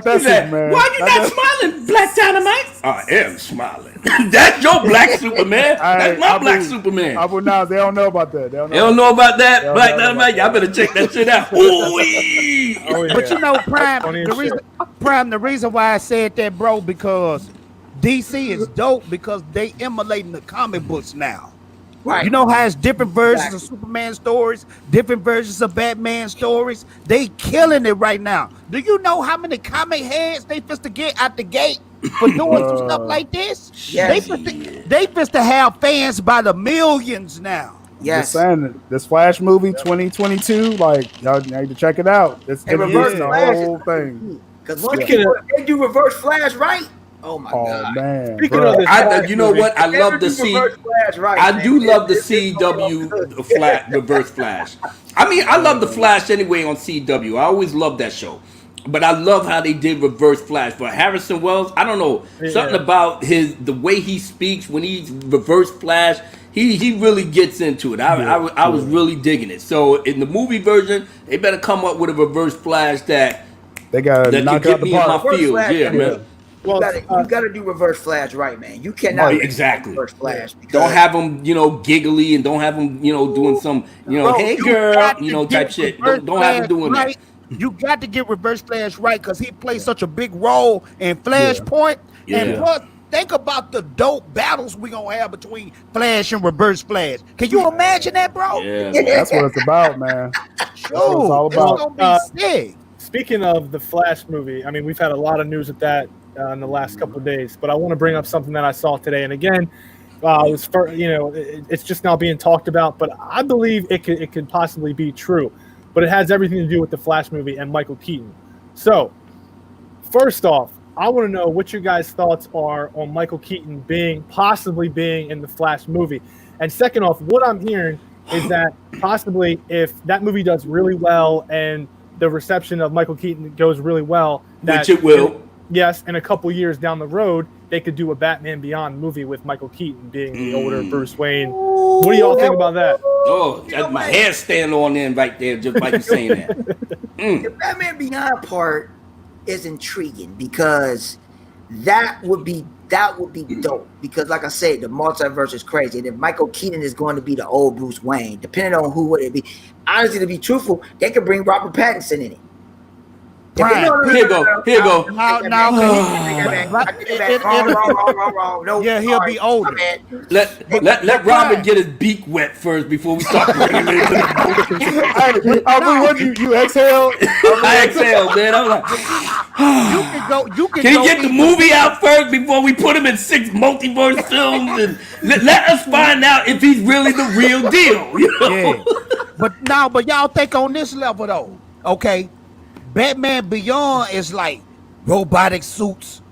that Superman. Why you not smiling, Black Dynamite? I am smiling. That's your Black Superman. That's my Black Superman. They don't know about that. They don't know about that, Black Dynamite. Y'all better check that shit out. But you know, Prime, the reason why I said that, bro, because DC is dope because they emulating the comic books now. Right. You know how it's different versions of Superman stories, different versions of Batman stories. They killing it right now. Do you know how many comic heads they supposed to get out the gate for doing some stuff like this? Yes. They supposed to have fans by the millions now. Yes. Saying, this Flash movie 2022, like y'all need to check it out. It's reverse the whole thing. Because they do Reverse Flash right. Oh my God, man! Speaking of this, you know what? I love to see. I do love the CW Reverse Flash. I mean, I love the Flash anyway on CW. I always loved that show, but I love how they did Reverse Flash. But Harrison Wells, I don't know, something about the way he speaks when he's Reverse Flash. He really gets into it. I was really digging it. So in the movie version, they better come up with a Reverse Flash that can get me in my field. Man. You gotta do Reverse Flash right, man. You cannot exactly Reverse Flash. Don't have him, giggly, and don't have him, doing some, hey girl, type shit. Don't have him doing that. You got to get Reverse Flash right because he plays such a big role in Flashpoint. And plus, think about the dope battles we gonna have between Flash and Reverse Flash. Can you imagine that, bro? Yeah, that's what it's about, man. Sure, it's all about. It's gonna be sick. Speaking of the Flash movie, I mean, we've had a lot of news with that in the last couple of days, but I want to bring up something that I saw today. And again, it's just now being talked about, but I believe it could possibly be true. But it has everything to do with the Flash movie and Michael Keaton. So, first off, I want to know what your guys' thoughts are on Michael Keaton possibly being in the Flash movie. And second off, what I'm hearing, is that possibly if that movie does really well and the reception of Michael Keaton goes really well, which it will. Yes, in a couple years down the road, they could do a Batman Beyond movie with Michael Keaton being the older Bruce Wayne. What do y'all think about that? Oh, my hair stand on end right there, just by you saying that. The Batman Beyond part is intriguing because that would be dope. Because, like I said, the multiverse is crazy, and if Michael Keaton is going to be the old Bruce Wayne, depending on who would it be. Honestly, to be truthful, they could bring Robert Pattinson in it. Here you go. Now, yeah, he'll be older. Let Robin get his beak wet first before we start bringing him into the boat. You exhaled? I exhaled, man. I was like, you can he get the movie out first before we put him in 6 multiverse films? And let us find out if he's really the real deal. You know? Yeah. But y'all think on this level, though, okay? Batman Beyond is like robotic suits.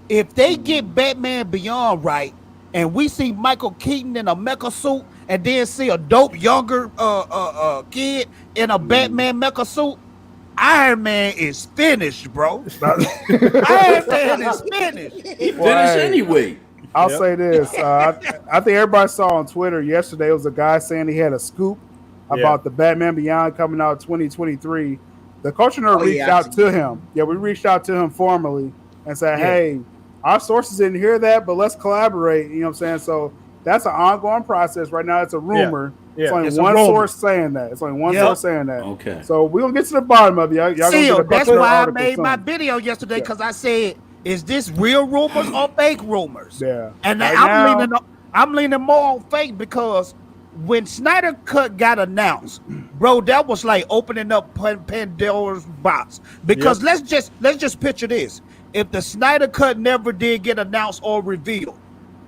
If they get Batman Beyond right, and we see Michael Keaton in a mecha suit, and then see a dope younger kid in a Batman mecha suit, Iron Man is finished, bro. Iron Man is finished. He finished anyway. I'll say this. I think everybody saw on Twitter yesterday, it was a guy saying he had a scoop about the Batman Beyond coming out 2023. The Culture Nerd reached out to him. Yeah, we reached out to him formally and said, hey, our sources didn't hear that, but let's collaborate. You know what I'm saying? So that's an ongoing process. Right now, it's a rumor. It's only one source saying that. Okay. So we're going to get to the bottom of it. Y'all that's why I made my video yesterday, because I said, is this real rumors or fake rumors? Yeah. And I'm leaning more on fake, because when SnyderCut got announced, bro, that was like opening up Pandora's box. Because let's just picture this: if the SnyderCut never did get announced or revealed,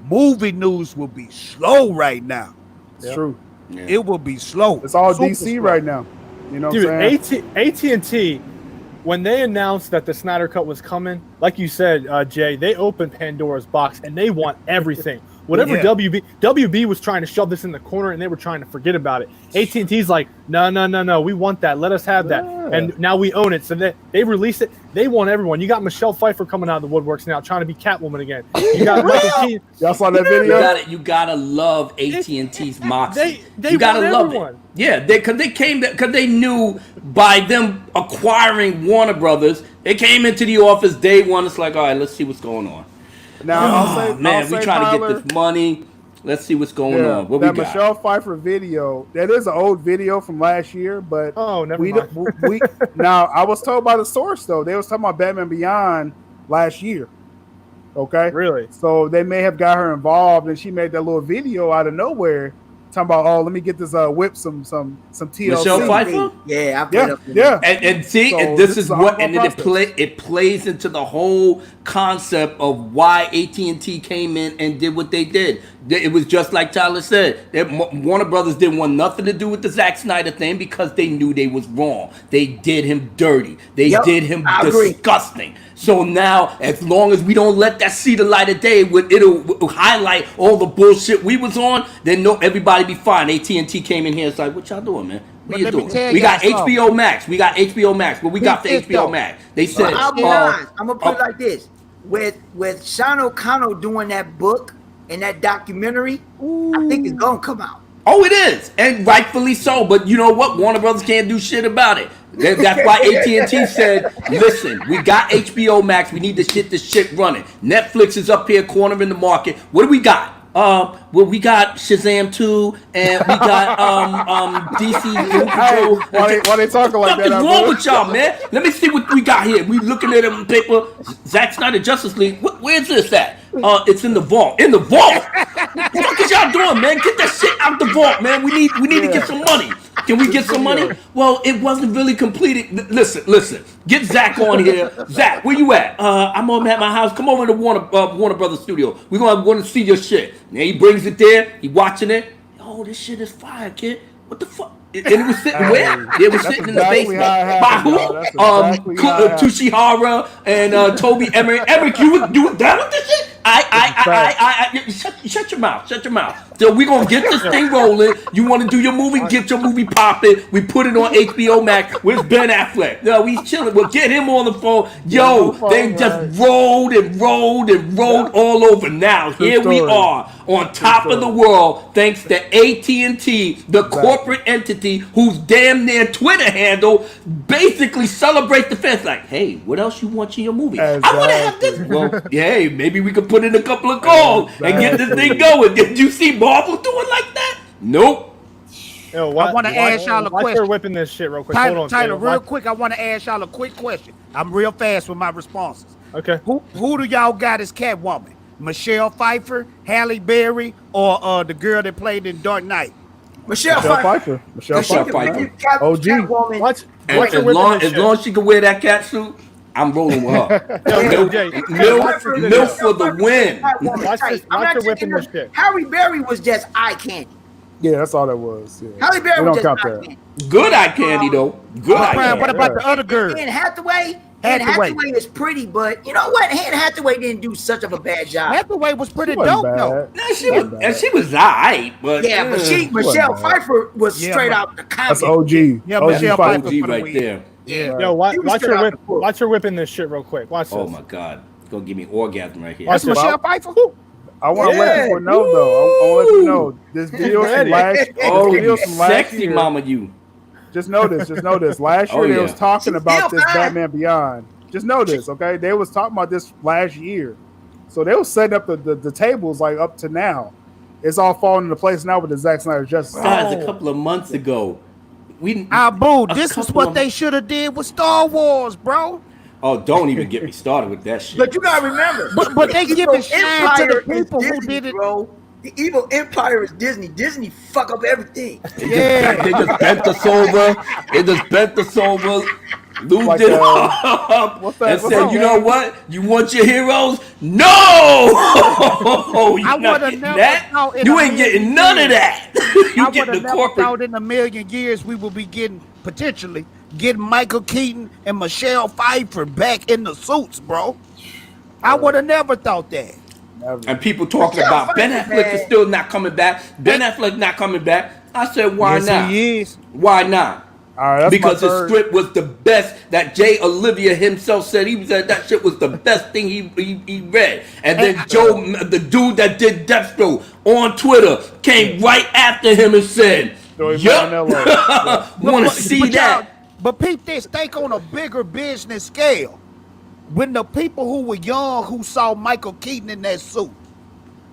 movie news will be slow right now. It's true. Yeah. It will be slow. It's all DC slow right now. You know what I'm saying? AT&T, when they announced that the SnyderCut was coming, like you said, Jay, they opened Pandora's box and they want everything. Whatever WB was trying to shove this in the corner, and they were trying to forget about it. AT&T's like, no, we want that. Let us have that. And now we own it. So they released it. They want everyone. You got Michelle Pfeiffer coming out of the woodworks now, trying to be Catwoman again. You got Michael Keaton. Y'all saw that video? You gotta love AT&T's moxie. They gotta love everyone. It. Yeah, because they knew by them acquiring Warner Brothers, they came into the office day one. It's like, all right, let's see what's going on. Now, we trying to get this money. Let's see what's going on. What that we got? Michelle Pfeiffer video, that is an old video from last year, but never mind. Now, I was told by the source, though, they was talking about Batman Beyond last year. Okay? Really? So they may have got her involved, and she made that little video out of nowhere talking about, let me get this whip some TLC. Michelle Pfeiffer? Yeah. And see, and this is what, and then it plays into the whole concept of why AT&T came in and did what they did. It was just like Tyler said. Warner Brothers didn't want nothing to do with the Zack Snyder thing because they knew they was wrong. They did him dirty. They did him disgusting. So now, as long as we don't let that see the light of day, it'll highlight all the bullshit we was on, then everybody be fine. AT&T came in here and it's like, what y'all doing, man? What you doing? We got HBO Max. What we got for HBO Max? They said, I'll be honest. I'm going to put it like this. With Sean O'Connell doing that book and that documentary, I think it's going to come out. Oh, it is. And rightfully so. But you know what? Warner Brothers can't do shit about it. That's why AT&T said, listen, we got HBO Max. We need to get this shit running. Netflix is up here cornering the market. What do we got? We got Shazam 2, and we got DC Doom Patrol. Why they talking like that? What's wrong with y'all, man? Let me see what we got here. We looking at it on paper. Zack Snyder Justice League. Where's this at? It's in the vault. In the vault? What the fuck is y'all doing, man? Get that shit out the vault, man. We need to get some money. Can we get some money? Well, it wasn't really completed. Listen. Get Zack on here. Zack, where you at? I'm at my house. Come over to Warner Brothers Studio. We're going to see your shit. And he brings it there. He watching it. Oh, this shit is fire, kid. What the fuck? And it was sitting where? It was sitting in the basement. By who? Tushihara and Toby Emmerich. Emmerich, you were down with this shit? Shut your mouth. So we're going to get this thing rolling. You want to do your movie? Get your movie popping. We put it on HBO Max. Where's Ben Affleck? No, he's chilling. We'll get him on the phone. Yo, they just rolled all over. Now, here we are on top of the world thanks to AT&T, the corporate entity whose damn near Twitter handle basically celebrates the fans. Like, hey, what else you want in your movie? I want to have this. Well, yeah, maybe we could put in a couple of calls and get this thing going. Did you see Marvel doing like that? Nope. Yo, I want to ask y'all a question. We're whipping this shit real quick. Tyler, real quick, I want to ask y'all a quick question. I'm real fast with my responses. Okay. Who do y'all got as Catwoman? Michelle Pfeiffer, Halle Berry, or the girl that played in Dark Knight? Michelle Pfeiffer. Michelle Pfeiffer. OG. As long as she can wear that cat suit, I'm rolling with her. Milk for the win. Watch her whipping this shit. Halle Berry was just eye candy. Yeah, that's all that was. Yeah. Halle Berry was just eye candy. Good eye candy, though. Good eye candy. What about the other girl? Anne Hathaway? Anne Hathaway is pretty, but you know what? Anne Hathaway didn't do such of a bad job. Hathaway was pretty dope, though. She was alright, but Michelle Pfeiffer was straight out the comic. That's OG. Yeah, Michelle Pfeiffer right there. Yeah. Yo, watch her whipping this shit real quick. Watch this. Oh my god, it's gonna give me orgasm right here. That's Michelle Pfeiffer. I want to let people know though. I want to let you know this video from last sexy year. mama, you. Just know this. Last year they was talking about this Batman Beyond. Just know this, okay? They was talking about this last year, so they was setting up the tables like up to now. It's all falling into place now with the Zack Snyder Justice. Guys, a couple of months ago, this is what they should have did with Star Wars, bro. Oh, don't even get me started with that shit. But you gotta remember, but they give it shine to the people who did it, bro. The evil empire is Disney. Disney fuck up everything. They just bent us over. Lubed it up and said, you know what? You want your heroes? No! I would have never thought you ain't getting none of that. You get the corporate. Thought in a million years we will be potentially getting Michael Keaton and Michelle Pfeiffer back in the suits, bro. I would have never thought that. And people talking about Ben Affleck is still not coming back. Ben Affleck not coming back. I said, why not? He is. Why not? Because his script was the best. That Jay Olivia himself said that shit was the best thing he read. And then Joe, the dude that did Deathstroke on Twitter, came right after him and said, "Yup, want to see that." But peep this, think on a bigger business scale. When the people who were young who saw Michael Keaton in that suit,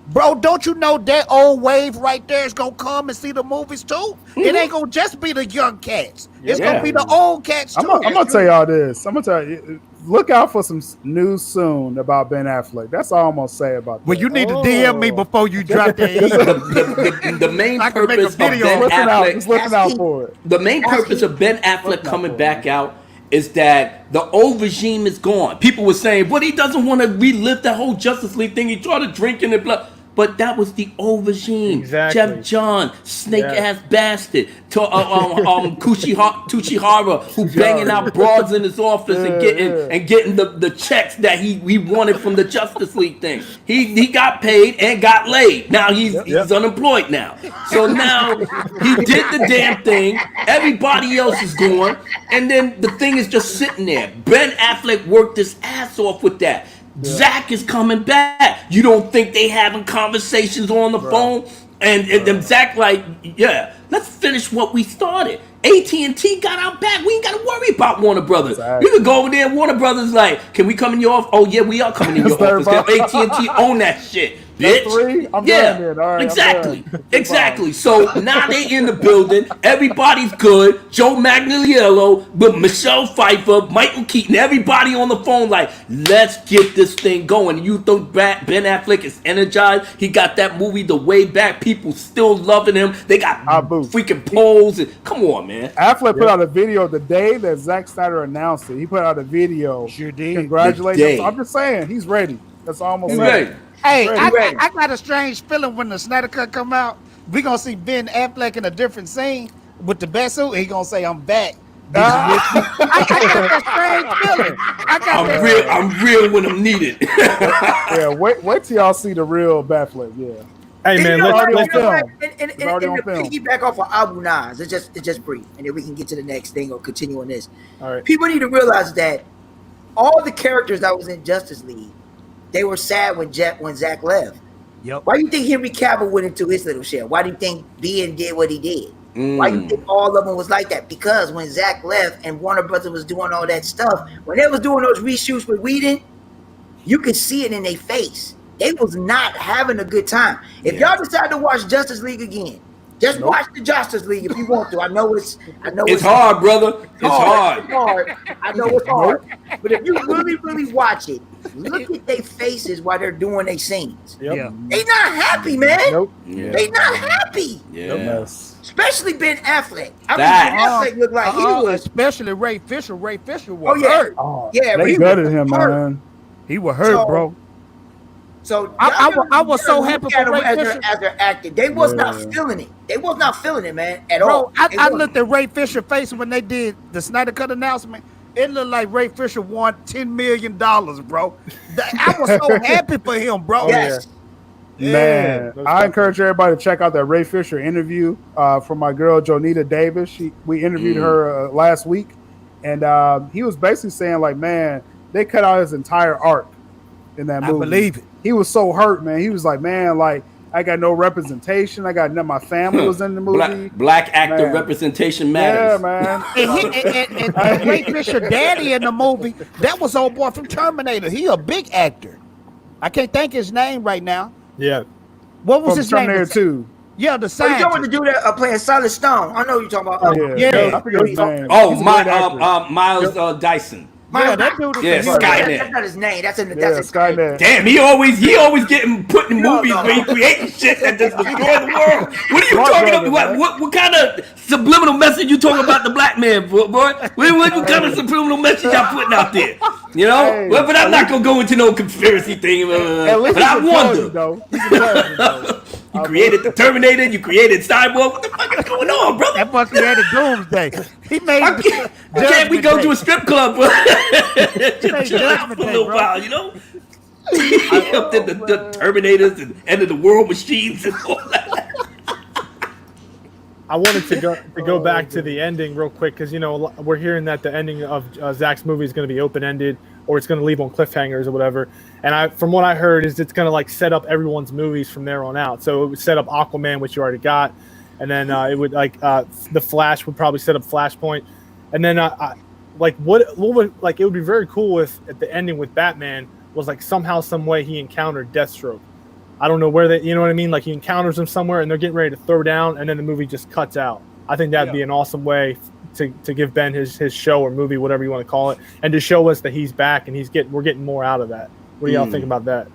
bro, don't you know that old wave right there is gonna come and see the movies too? Mm-hmm. It ain't gonna just be the young cats. It's gonna be the old cats too. I'm gonna tell y'all this. I'm gonna tell you, look out for some news soon about Ben Affleck. That's all I'm gonna say about that. Well, you need to DM me before you drop that. The main purpose of Ben Affleck, looking out for it. The main purpose of Ben Affleck coming back out is that the old regime is gone. People were saying, but he doesn't want to relive that whole Justice League thing. He tried to drink in the blood. But that was the old regime. Exactly. Jeff John, snake-ass bastard. Tuchihara, who banging out broads in his office and getting the checks that he wanted from the Justice League thing. He got paid and got laid. Now he's unemployed now. So now he did the damn thing. Everybody else is gone. And then the thing is just sitting there. Ben Affleck worked his ass off with that. Zack is coming back. You don't think they having conversations on the phone? And then Zack like, let's finish what we started. AT&T got our back. We ain't got to worry about Warner Brothers. Exactly. You could go over there. Warner Brothers like, can we come in your office? Oh yeah, we are coming in your office. AT&T own that shit. Bitch. Exactly. So now they in the building. Everybody's good. Joe Manganiello, but Michelle Pfeiffer, Michael Keaton, everybody on the phone like, let's get this thing going. You think Ben Affleck is energized? He got that movie The Way Back. People still loving him. They got freaking polls. And come on, man. Affleck put out a video the day that Zack Snyder announced it. He put out a video. Sure did. Congratulations. I'm just saying, he's ready. That's almost ready. Hey, I got a strange feeling when the Snyder Cut come out. We gonna see Ben Affleck in a different scene with the best suit. He gonna say, "I'm back." I got that strange feeling. I'm real when I'm needed. Wait till y'all see the real Affleck. Yeah. Hey man, let's and to piggyback off of Abu Nas, it's just brief, and then we can get to the next thing or continue on this. All right. People need to realize that all the characters that was in Justice League, they were sad when Zack left. Yep. Why do you think Henry Cavill went into his little share? Why do you think Ben did what he did? Why do you think all of them was like that? Because when Zack left and Warner Brothers was doing all that stuff, when they was doing those reshoots with Whedon, you could see it in their face. They was not having a good time. If y'all decide to watch Justice League again, just watch the Justice League if you want to. I know it's hard, brother. It's hard. It's hard. I know it's hard. But if you really watch it, look at their faces while they're doing their scenes. Yep. Yeah. They not happy, man. Nope. Yeah. They not happy. Yeah. Especially Ben Affleck. I mean, That- Ben Affleck looked like he was. Especially Ray Fisher. Ray Fisher was Oh yeah, hurt. yeah. They he gutted was him, hurt. man. He was hurt, bro. So I was so happy for Ray Fisher as they're acting. They was not feeling it. They was not feeling it, man, at all. I looked at Ray Fisher's face when they did the Snyder Cut announcement. It looked like Ray Fisher won $10 million, bro. I was so happy for him, bro. Yes. Man, I encourage everybody to check out that Ray Fisher interview from my girl Jonita Davis. We interviewed her last week, and he was basically saying like, man, they cut out his entire arc in that movie. I believe it. He was so hurt, man. He was like, man, like I got no representation. I got none. My family was in the movie. Black actor representation matters. Yeah, man. And Ray Fisher daddy in the movie, that was old boy from Terminator. He a big actor. I can't think his name right now. Yeah. What was his name? Terminator 2. Yeah, the So you scientist. know what to do that playing Solid Stone. I know you're talking about. Yeah. I forget his name. Oh, He's a great actor. Miles Dyson. Yeah, that dude. Yeah, Skynet. That's not his name. That's in the. Yeah, That's Skynet. Damn, he always getting put in movies where he creating shit that just destroy the world. What are you talking about? What kind of subliminal message you talking about the black man, boy? What kind of subliminal message y'all putting out there? You know? Hey, but I'm not gonna go into no conspiracy thing. But I wonder. You created the Terminator. You created Cyborg. What the fuck is going on, brother? That fucker created Doomsday. He made. Can't we go to a strip club? Just chill out for a little while, you know? Up to the Terminators and end of the world machines and all that. I wanted to go back to the ending real quick because we're hearing that the ending of Zack's movie is going to be open ended or it's going to leave on cliffhangers or whatever. And from what I heard is it's going to like set up everyone's movies from there on out. So it would set up Aquaman, which you already got, and then it would like the Flash would probably set up Flashpoint, and then what would like it would be very cool if at the ending with Batman was like somehow some way he encountered Deathstroke. I don't know where you know what I mean? Like he encounters him somewhere and they're getting ready to throw down and then the movie just cuts out. I think that'd be an awesome way to give Ben his show or movie, whatever you want to call it, and to show us that he's back and we're getting more out of that. What do y'all think about that?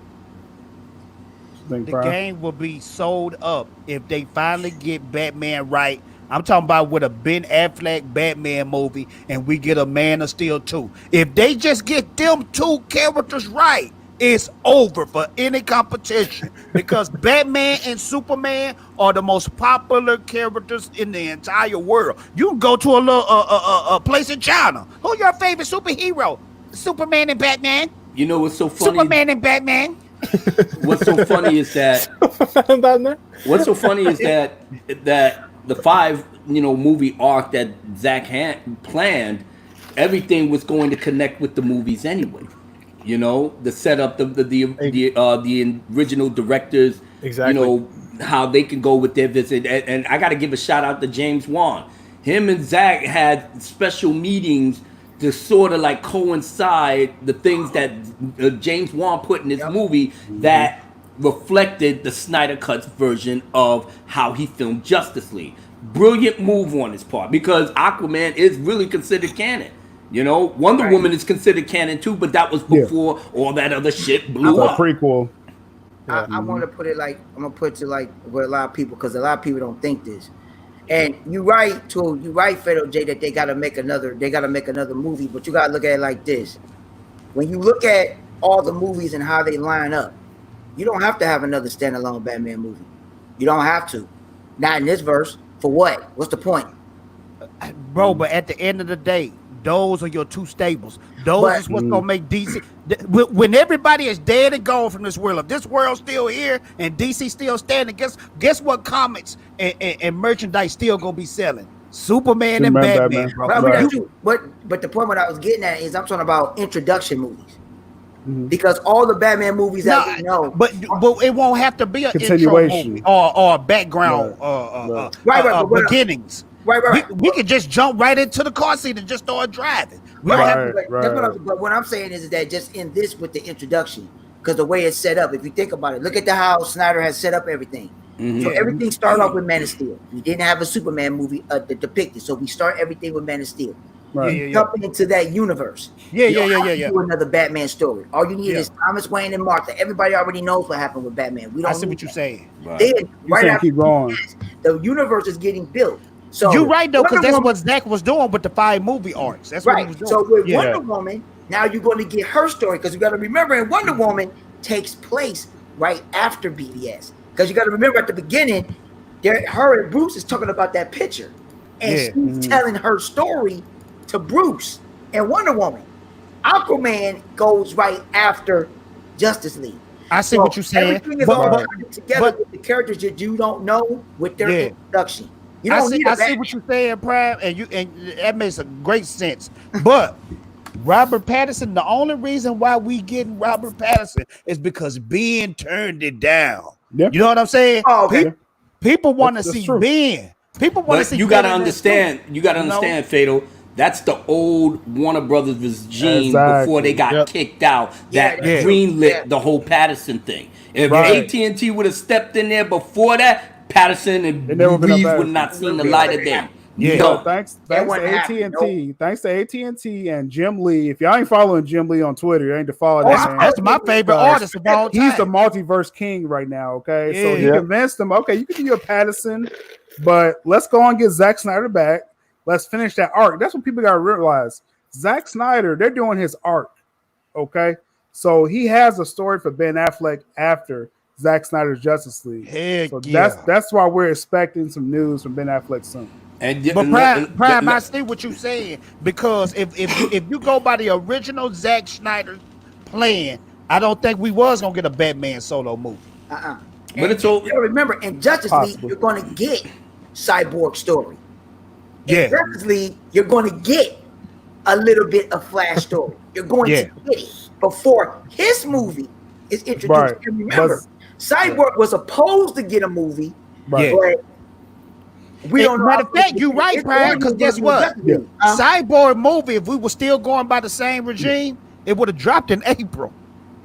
The game will be sold up if they finally get Batman right. I'm talking about with a Ben Affleck Batman movie and we get a Man of Steel 2. If they just get them two characters right, it's over for any competition because Batman and Superman are the most popular characters in the entire world. You can go to a little a place in China. Who's your favorite superhero? Superman and Batman. You know what's so funny? Superman and Batman. What's so funny is that. What's so funny is that the 5 movie arc that Zack had planned, everything was going to connect with the movies anyway. The setup, the original directors, exactly. How they can go with their visit. And I got to give a shout out to James Wan. Him and Zack had special meetings to sort of like coincide the things that James Wan put in his movie that reflected the Snyder Cut's version of how he filmed Justice League. Brilliant move on his part because Aquaman is really considered canon. Wonder Woman is considered canon too, but that was before all that other shit blew up. A prequel. I want to put it like I'm gonna put it to like with a lot of people because a lot of people don't think this. And you're right, Fredo J, that they gotta make another movie, but you gotta look at it like this. When you look at all the movies and how they line up, you don't have to have another standalone Batman movie. You don't have to. Not in this verse. For what? What's the point? Bro, but at the end of the day, those are your two stables. Those is what's gonna make DC. When everybody is dead and gone from this world, if this world's still here and DC still standing, guess what comics and merchandise still gonna be selling? Superman and Batman. Bro. But the point what I was getting at is I'm talking about introduction movies. Because all the Batman movies that we know, but it won't have to be an intro movie or a background beginnings. Right. We could just jump right into the car seat and just start driving. But what I'm saying is that just in this with the introduction, because the way it's set up, if you think about it, look at how Snyder has set up everything. So everything started off with Man of Steel. We didn't have a Superman movie depicted, so we start everything with Man of Steel. Jumping into that universe. Yeah. Do another Batman story. All you need is Thomas Wayne and Martha. Everybody already knows what happened with Batman. We don't. I see what you're saying. Then right after keep going. The universe is getting built. So you're right though, because that's what Zack was doing with the 5 movie arcs. That's what he was doing. So with Wonder Woman, now you're going to get her story, because you got to remember, in Wonder Woman takes place right after BVS. Because you got to remember at the beginning, her and Bruce is talking about that picture, and she's telling her story to Bruce and Wonder Woman. Aquaman goes right after Justice League. I see what you're saying. Everything is all together with the characters that you don't know with their introduction. I see what you're saying, Prime, and that makes a great sense. But Robert Pattinson, the only reason why we getting Robert Pattinson is because Ben turned it down. You know what I'm saying? Oh, okay. People want to see Ben. People want to see. You got to understand. You got to understand, Fatal. That's the old Warner Brothers regime before they got kicked out. That greenlit the whole Pattinson thing. If AT&T would have stepped in there before that, Pattinson and Reeves would not seen the light of day. So thanks to AT&T. Thanks to AT&T and Jim Lee. If y'all ain't following Jim Lee on Twitter, you ain't to follow that man. That's my favorite artist of all time. He's the multiverse king right now, okay? So he convinced them, okay, you can do your Pattinson, but let's go and get Zack Snyder back. Let's finish that arc. That's what people got to realize. Zack Snyder, they're doing his arc, okay? So he has a story for Ben Affleck after Zack Snyder's Justice League. That's why we're expecting some news from Ben Affleck soon. But Prime, I see what you're saying, because if you go by the original Zack Snyder plan, I don't think we was gonna get a Batman solo movie. But it's all. Remember, in Justice League, you're going to get Cyborg story. In Justice League, you're going to get a little bit of Flash story. You're going to get it before his movie is introduced. And remember, Cyborg was supposed to get a movie, but we don't know. Matter of fact, you're right, Brian, because guess what? Cyborg movie, if we were still going by the same regime, it would have dropped in April.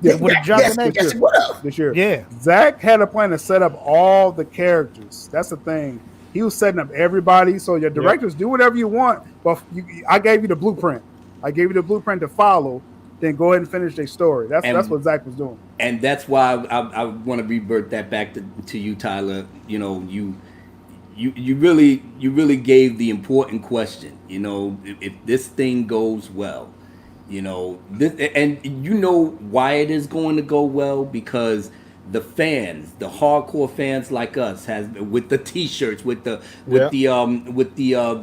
It would have dropped in April. This year. Zack had a plan to set up all the characters. That's the thing. He was setting up everybody. So your directors do whatever you want, but I gave you the blueprint. I gave you the blueprint to follow. Then go ahead and finish their story. That's what Zack was doing. And that's why I want to revert that back to you, Tyler. You know, you really gave the important question. You know, if this thing goes well, you know, and you know why it is going to go well, because the fans, the hardcore fans like us, has with the T-shirts, with the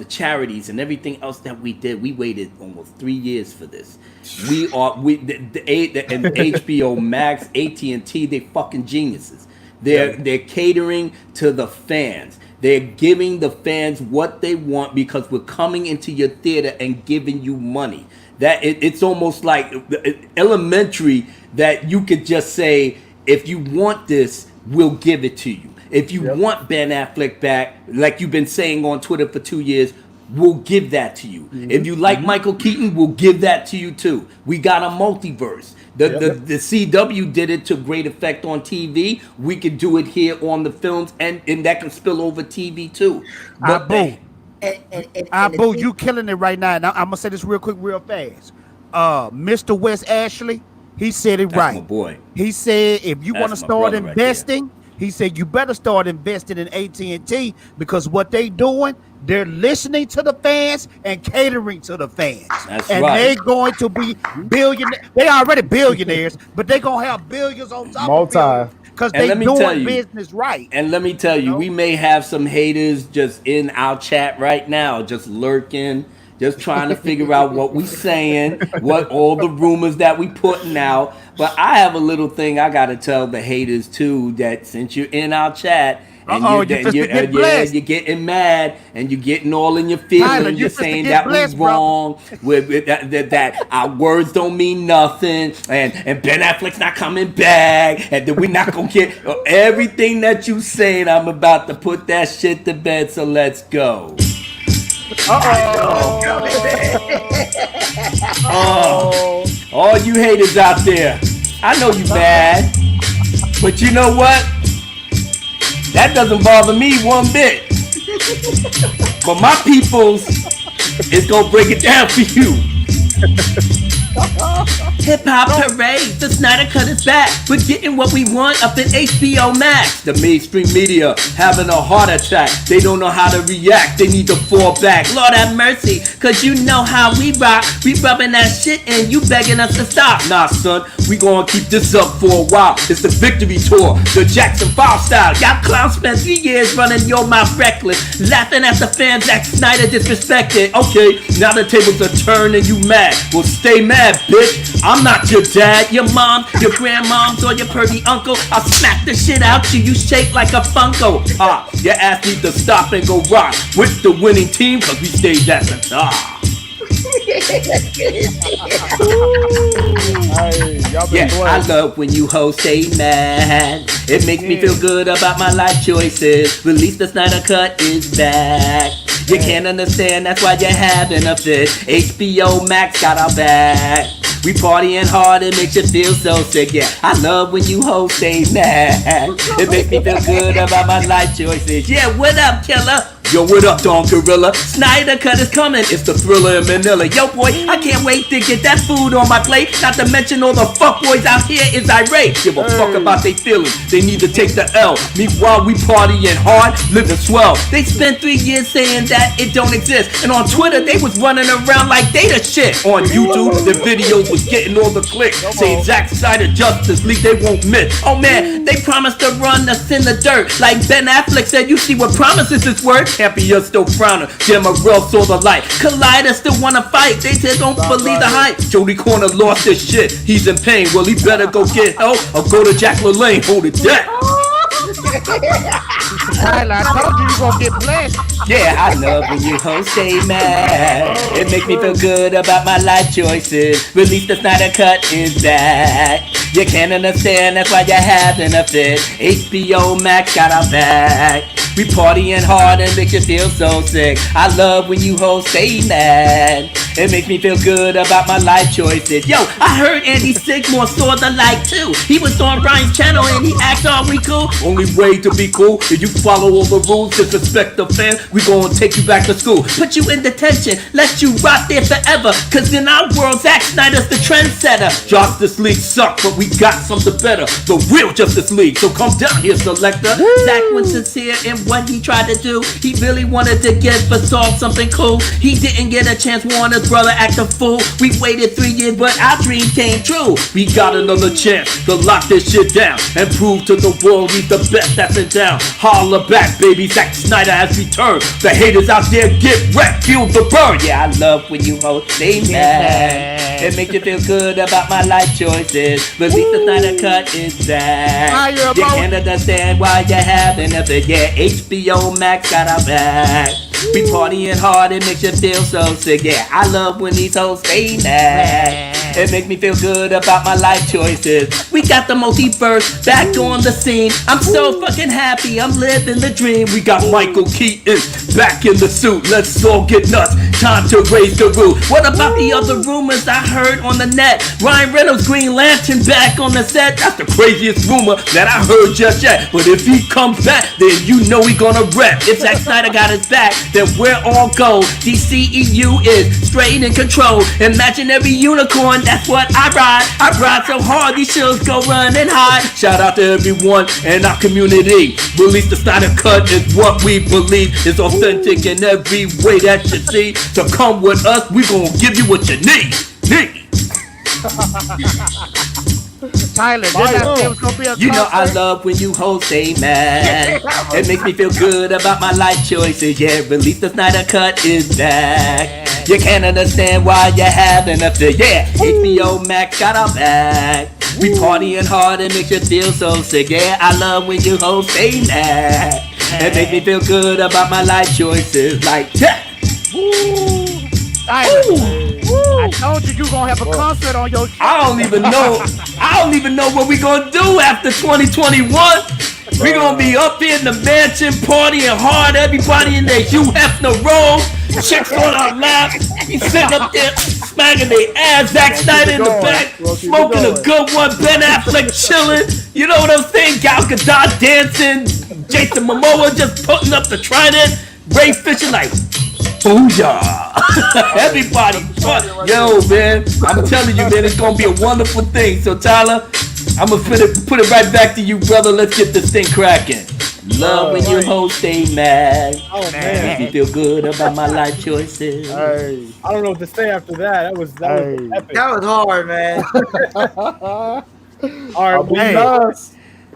charities and everything else that we did. We waited almost 3 years for this. And HBO Max, AT&T, they fucking geniuses. They're catering to the fans. They're giving the fans what they want because we're coming into your theater and giving you money. That it's almost like elementary that you could just say, if you want this, we'll give it to you. If you want Ben Affleck back, like you've been saying on Twitter for 2 years, we'll give that to you. If you like Michael Keaton, we'll give that to you too. We got a multiverse. The CW did it to great effect on TV. We could do it here on the films, and that can spill over TV too. But Boo, you killing it right now. Now I'm gonna say this real quick, real fast. Mr. Wes Ashley, he said it right. My boy. He said if you want to start investing, he said you better start investing in AT&T, because what they doing, they're listening to the fans and catering to the fans. They're going to be billionaires. They already billionaires, but they're gonna have billions on top of billions. Because they doing business right. And let me tell you, we may have some haters just in our chat right now, just lurking, just trying to figure out what we saying, what all the rumors that we putting out. But I have a little thing I gotta tell the haters too, that since you're in our chat and you're getting mad and you're getting all in your feelings, Tyler, you're saying that we're wrong, that our words don't mean nothing, and Ben Affleck's not coming back, and that we're not gonna get everything that you saying. I'm about to put that shit to bed, so let's go. All you haters out there, I know you mad, but you know what? That doesn't bother me one bit. But my peoples is gonna break it down for you. Hip Hop Parade, the Snyder Cut is back. We're getting what we want up in HBO Max. The mainstream media having a heart attack. They don't know how to react, they need to fall back. Lord have mercy, cause you know how we rock. We rubbing that shit and you begging us to stop. Nah son, we gonna keep this up for a while. It's the victory tour, the Jackson 5 style. Y'all clowns spent 3 years running your mouth reckless, laughing at the fans Zack Snyder disrespected. Okay, now the tables are turned and you mad. Well stay mad, bitch. I'm not your dad, your mom, your grandmoms, or your pervy uncle. I'll smack the shit out you, you shake like a Funko. Your ass needs to stop and go rock with the winning team, cause we stayed at the top. I love when you hoes stay mad. It makes me feel good about my life choices. Release the Snyder Cut is back. You can't understand, that's why you're having a fit. HBO Max got our back. We partying hard, it makes you feel so sick. Yeah, I love when you hoes stay mad. It makes me feel good about my life choices. Yeah, what up, killer? Yo, what up, Don Gorilla? Snyder Cut is coming, it's the Thriller in Manila. Yo, boy, I can't wait to get that food on my plate. Not to mention all the fuckboys out here is irate. Give a fuck about they feelings, they need to take the L. Meanwhile, we partying hard, living swell. They spent 3 years saying that it don't exist. And on Twitter, they was running around like they the shit. On YouTube, the videos was getting all the clicks. Saying Zack Snyder Justice League, they won't miss. Oh man, they promised to run us in the dirt. Like Ben Affleck said, you see what promises is worth. Happier still frowning. Demarel saw the light. Collider still wanna fight. They said don't believe the hype. Jody Corner lost his shit. He's in pain. Well, he better go get help or go to Jack LaLanne. Hold it down. Tyler, I told you gonna get blessed. Yeah, I love when you hoes stay mad. It makes me feel good about my life choices. Release the Snyder Cut is back. You can't understand, that's why you're having a fit. HBO Max got our back. We partying hard and makes you feel so sick. I love when you hoes stay mad. It makes me feel good about my life choices. Yo, I heard Andy Sigmore saw the light too. He was on Brian's channel and he asked, are we cool? Only way to be cool is you follow all the rules, disrespect the fans, we gonna take you back to school. Put you in detention, let you rot there forever. Cause in our world, Zack Snyder's the trendsetter. Justice League suck, but we got something better. The real Justice League, so come down here, selector. Zack was sincere in what he tried to do. He really wanted to get for solve something cool. He didn't get a chance, Warner's brother act a fool. We waited 3 years, but our dream came true. We got another chance to lock this shit down and prove to the world he's the best that's in town. Holla back, baby, Zack Snyder has returned. The haters out there get wrecked, feel the burn. Yeah, I love when you hoes stay mad. It makes you feel good about my life choices. Release the Snyder Cut is back. You can't understand why you're having a fit. Yeah, HBO Max got our back. We partying hard, it makes you feel so sick. Yeah, I love when these hoes stay mad. It makes me feel good about my life choices. We got the multiverse back on the scene. I'm so fucking happy, I'm living the dream. We got Michael Keaton back in the suit. Let's all get nuts, time to raise the roof. What about the other rumors I heard on the net? Ryan Reynolds, Green Lantern back on the set. That's the craziest rumor that I heard just yet. But if he comes back, then you know he gonna rep. If Zack Snyder got his back, then we're all gold. DCEU is straight in control. Imaginary unicorn, that's what I ride. I ride so hard, these shows go run and hide. Shout out to everyone in our community. Release the Snyder Cut is what we believe is authentic in every way that you see. So come with us, we gonna give you what you need. Tyler, you know I love when you hoes stay mad. It makes me feel good about my life choices. Yeah, release the Snyder Cut is back. You can't understand why you're having a fit. Yeah, HBO Max got our back. We partying hard and makes you feel so sick. Yeah, I love when you hoes stay mad. It make me feel good about my life choices. Like, yeah. I told you gonna have a concert on your show. I don't even know what we gonna do after 2021. We gonna be up here in the mansion partying hard. Everybody in their Hugh Hefner robe. Chicks on our lap. He's sitting up there smacking their ass. Zack Snyder in the back, smoking a good one. Ben Affleck chilling. You know what I'm saying? Gal Gadot dancing. Jason Momoa just putting up the trident. Ray Fisher like, booyah. Everybody, yo, man. I'm telling you, man, it's gonna be a wonderful thing. So, Tyler, I'm gonna put it right back to you, brother. Let's get this thing cracking. Love when you hoes stay mad. Oh man, make me feel good about my life choices. Hey. I don't know what to say after that. That was epic. That was hard, man. All right,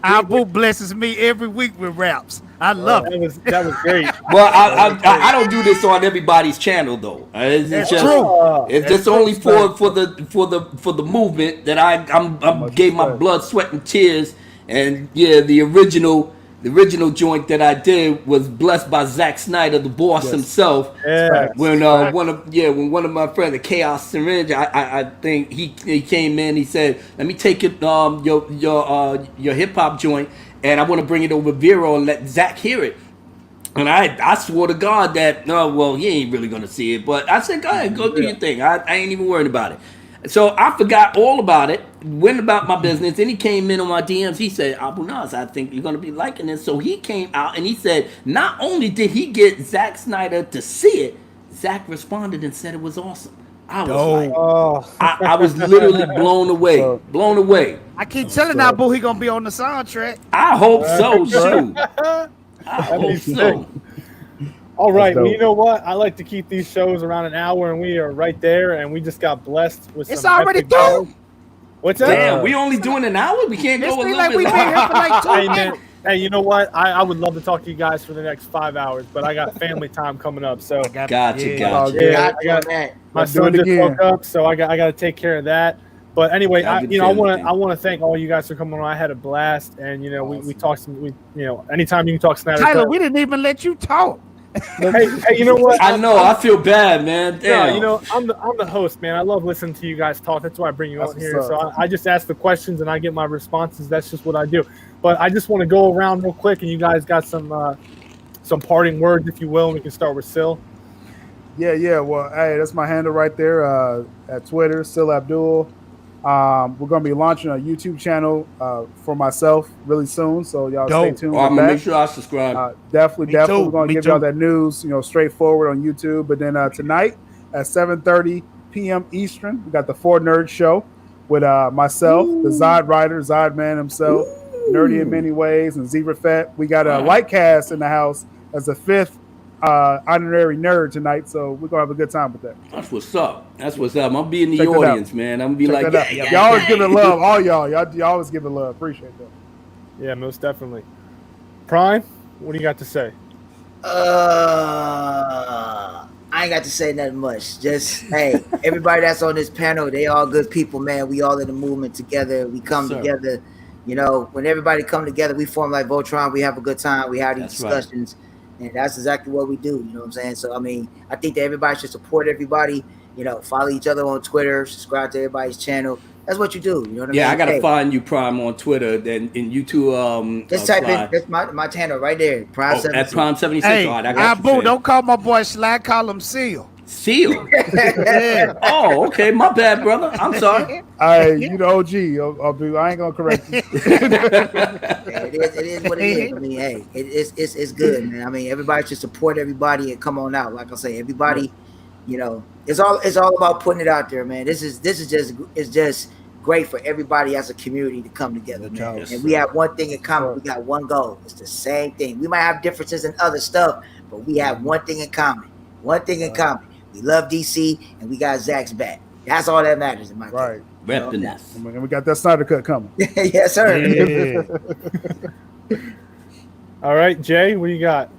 Abu blesses me every week with raps. I love it. That was great. Well, I don't do this on everybody's channel though. It's just only for the movement that I gave my blood, sweat, and tears. And yeah, the original joint that I did was blessed by Zack Snyder, the boss himself. Yeah. When one of my friends, the Chaos Syringe, I think he came in. He said, "Let me take it your hip hop joint, and I want to bring it over Vero and let Zack hear it." And I swore to God that he ain't really gonna see it, but I said, "Go ahead, go do your thing. I ain't even worried about it." So I forgot all about it, went about my business. Then he came in on my DMs. He said, Abu Nas, I think you're going to be liking this. So he came out and he said, not only did he get Zack Snyder to see it, Zack responded and said it was awesome. I was I was literally blown away. I keep telling Abu he going to be on the soundtrack. I hope so, shoot. I hope so. All right, well, you know what? I like to keep these shows around an hour, and we are right there, and we just got blessed with it's already done. What's that? Damn, we only doing an hour? We can't go a little bit longer. Hey, you know what? I would love to talk to you guys for the next 5 hours, but I got family time coming up, so gotcha. Yeah, I got my son just woke up, so I got to take care of that. But anyway, I want to thank all you guys for coming on. I had a blast, and we talked anytime you can talk Snyder. Tyler, we didn't even let you talk. Hey, you know what? I feel bad, man. Damn. Yeah, I'm the host, man. I love listening to you guys talk. That's why I bring you on here. So I just ask the questions and I get my responses. That's just what I do. But I just want to go around real quick, and you guys got some parting words, if you will. And we can start with Sil. Yeah. Well, hey, that's my handle right there at Twitter, Sil Abdul. We're gonna be launching a YouTube channel for myself really soon, so y'all stay tuned. I'm gonna make sure I subscribe. Definitely. We're gonna give y'all that news, straightforward on YouTube. But then tonight at 7:30 p.m. Eastern, we got the 4 Nerds Show with myself, the Zod writer, Zod man himself, nerdy in many ways, and Zebra Fett. We got a Lightcast in the house as the 5th honorary nerd tonight, so we're gonna have a good time with that. That's what's up. I'm gonna be in the audience, man. I'm gonna be y'all always giving love, all y'all always giving love. Appreciate that. Yeah, most definitely. Prime, what do you got to say? I ain't got to say nothing much. Just hey, everybody that's on this panel, they all good people, man. We all in the movement together. We come together. When everybody come together, we form like Voltron. We have a good time. We have these discussions. Right. And that's exactly what we do. You know what I'm saying? So, I mean, I think that everybody should support everybody. Follow each other on Twitter, subscribe to everybody's channel. That's what you do. You know what I mean? Yeah, I got to find you, Prime, on Twitter. And you too. Just type in, that's my channel right there. Prime 76. At Prime 76. Hey, all right, I got you, don't call my boy Slack, call him Seal. Seal? Yeah. Oh, okay. My bad, brother. I'm sorry. You the OG. I ain't gonna correct you. It is what it is. I mean, hey, it's good, man. I mean, everybody should support everybody and come on out. Like I say, everybody, it's all about putting it out there, man. This is just great for everybody as a community to come together, man. Yes, and we have one thing in common. We got one goal. It's the same thing. We might have differences in other stuff, but we have one thing in common. We love DC, and we got Zack's back. That's all that matters in my case. Repping us. And we got that SnyderCut coming. Yes, sir. Yeah. All right, Jay, what do you got?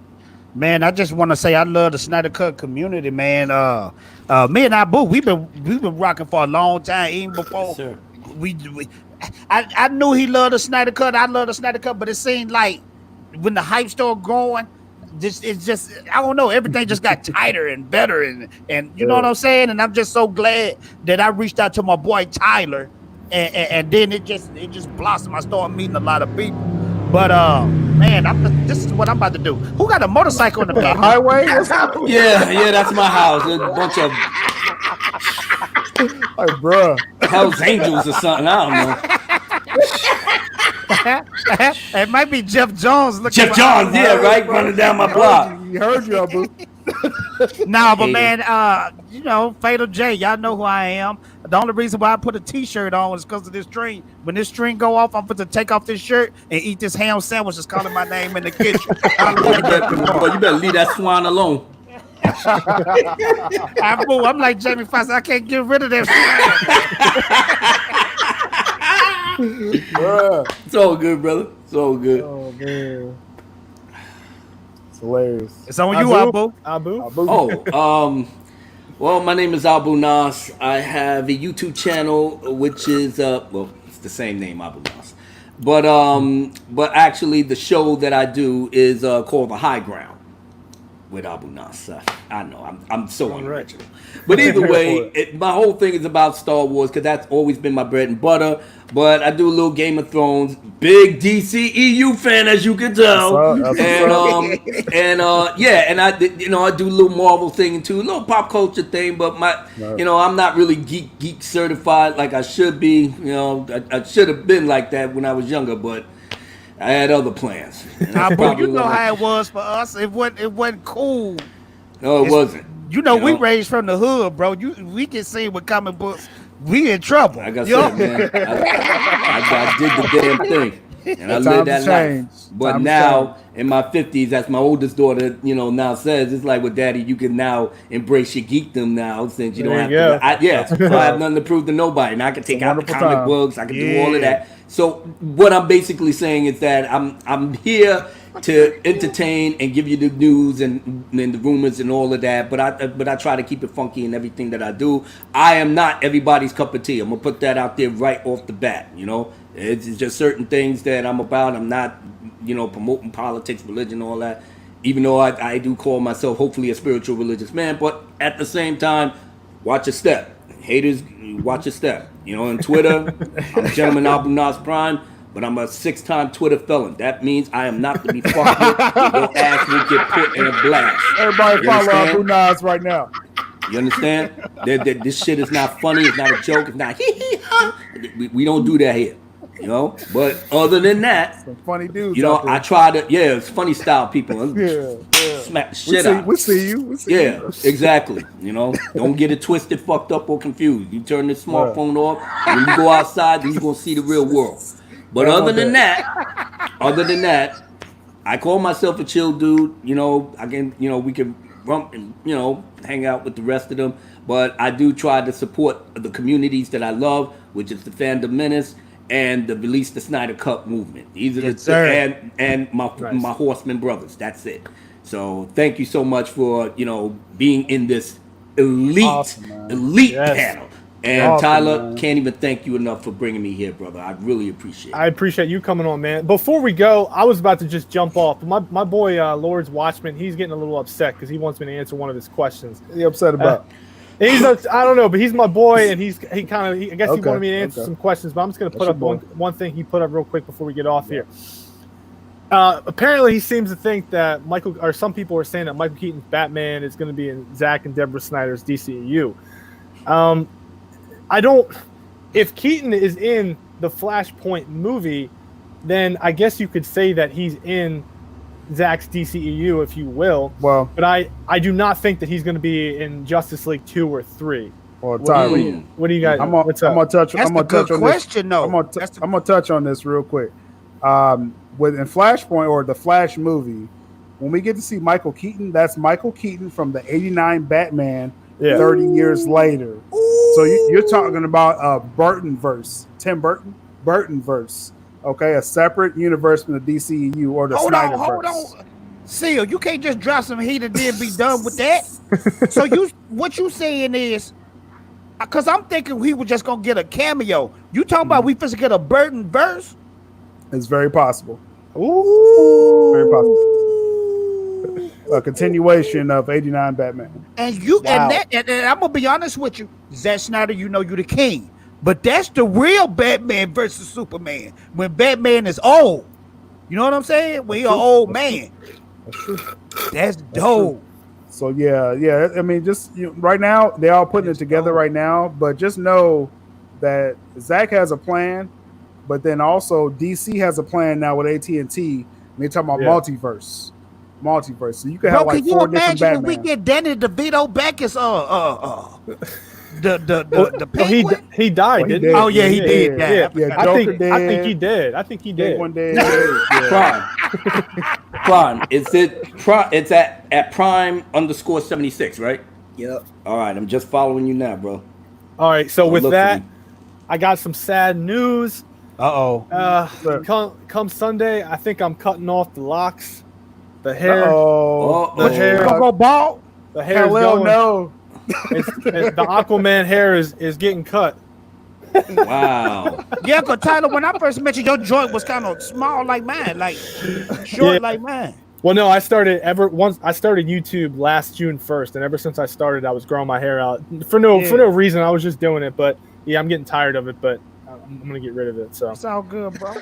Man, I just want to say I love the SnyderCut community, man. Me and Abu, we've been rocking for a long time, even before I knew he loved the SnyderCut. I love the SnyderCut, but it seemed like when the hype started growing, it's just I don't know, everything just got tighter and better, and you know what I'm saying. And I'm just so glad that I reached out to my boy Tyler, and then it just blossomed. I started meeting a lot of people. But man, this is what I'm about to do. Who got a motorcycle in the back? Highway? Yeah, that's my house. There's a bunch of like, bruh, Hell's Angels or something. I don't know. It might be Jeff Jones. Jeff Jones, yeah, right, running down my block. He heard you, Abu. No, but man, you know, Fatal J, y'all know who I am. The only reason why I put a t-shirt on is because of this string. When this string go off, I'm going to take off this shirt and eat this ham sandwich that's calling my name in the kitchen. You better leave that swine alone. I'm like Jamie Foxx. I can't get rid of that swine. It's all good, brother. It's all good. Oh, man. It's hilarious. It's on you, Abu. Oh, well, my name is Abu Nas. I have a YouTube channel, which is it's the same name, Abu Nas. But actually, the show that I do is called The High Ground with Abu Nas. I know I'm so unoriginal, but either way, my whole thing is about Star Wars because that's always been my bread and butter. But I do a little Game of Thrones, big DCEU fan, as you can tell, and I do a little Marvel thing too, a little pop culture thing. But I'm not really geek certified like I should be. You know, I should have been like that when I was younger, but I had other plans. Abu, you know how it was for us. It wasn't cool. No, it wasn't. You know, we raised from the hood, bro. We can see with comic books. We in trouble. Like I said, man, I did the damn thing, and I lived that life. But now, in my 50s, as my oldest daughter, now says, it's like, well, Daddy, you can now embrace your geekdom now, since you don't have to. So I have nothing to prove to nobody, and I can take out the comic books. I can do all of that. So what I'm basically saying is that I'm here to entertain and give you the news and the rumors and all of that, but I try to keep it funky in everything that I do. I am not everybody's cup of tea. I'm gonna put that out there right off the bat. It's just certain things that I'm about. I'm not promoting politics, religion, all that, even though I do call myself hopefully a spiritual religious man. But at the same time, watch your step. Haters, watch your step. On Twitter, I'm Gentleman Abu Nas Prime, but I'm a 6-time Twitter felon. That means I am not to be fucked with. Your ass will get put in a blast. Everybody follow Abu Nas right now. You understand? This shit is not funny. It's not a joke. It's not hee-hee-ha. We don't do that here. But other than that, some funny dudes. I try to. Yeah, it's funny style people. Smack the shit out. We see you. Exactly. Don't get it twisted, fucked up, or confused. You turn the smartphone off. When you go outside, then you are gonna see the real world. But other than that, I call myself a chill dude. I can. We can rump and hang out with the rest of them. But I do try to support the communities that I love, which is the Fandom Menace and the Release the SnyderCut movement. These are and my Horseman brothers. That's it. So thank you so much for being in this elite panel. And Tyler, can't even thank you enough for bringing me here, brother. I really appreciate it. I appreciate you coming on, man. Before we go, I was about to just jump off. My boy, Lord's Watchman, he's getting a little upset because he wants me to answer one of his questions. What are you upset about? I don't know, but he's my boy, and I guess he wanted me to answer some questions, but I'm just going to put up one thing he put up real quick before we get off here. Apparently, he seems to think that some people are saying that Michael Keaton's Batman is going to be in Zack and Deborah Snyder's DCEU. If Keaton is in the Flashpoint movie, then I guess you could say that he's in Zack's DCEU, if you will. Well, but I do not think that he's going to be in Justice League 2 or 3. Or Tyler, what do you guys? I'm gonna touch. That's a good question, though. I'm gonna touch on this real quick. Within Flashpoint or the Flash movie, when we get to see Michael Keaton, that's Michael Keaton from the '89 Batman. 30 years later. Ooh. So you're talking about a Burton-verse, Tim Burton-verse. Okay, a separate universe from the DCEU or the Snyderverse. Hold on. Seal, you can't just drop some heat and then be done with that. So what you saying is, because I'm thinking we were just gonna get a cameo. You talking about we supposed to get a Burton verse? It's very possible. Ooh, very possible. A continuation of '89 Batman. And and I'm gonna be honest with you, Zack Snyder. You know you the king, but that's the real Batman versus Superman. When Batman is old, you know what I'm saying? When he's an old man. That's true. That's dope. So yeah. I mean, just right now they're all putting it together right now, but just know that Zack has a plan, but then also DC has a plan now with AT&T. They're talking about multiverse. So you can have like 4 different Batman. When we get Danny DeVito back as the Penguin? He died, didn't he? Oh yeah, he did. Yeah, I think he did. One day. Prime. It's at Prime_76, right? Yep. All right, I'm just following you now, bro. All right, so with that, I got some sad news. Come Sunday, I think I'm cutting off the locks, the hair. The hair. Go bald. The hair is going. No. The Aquaman hair is getting cut. Wow. Yeah, because Tyler, when I first met you, your joint was kind of small like mine, like short like mine. Well, no, I started YouTube last June 1st, and ever since I started, I was growing my hair out for no reason. I was just doing it, but yeah, I'm getting tired of it, but I'm gonna get rid of it. So it's all good, bro.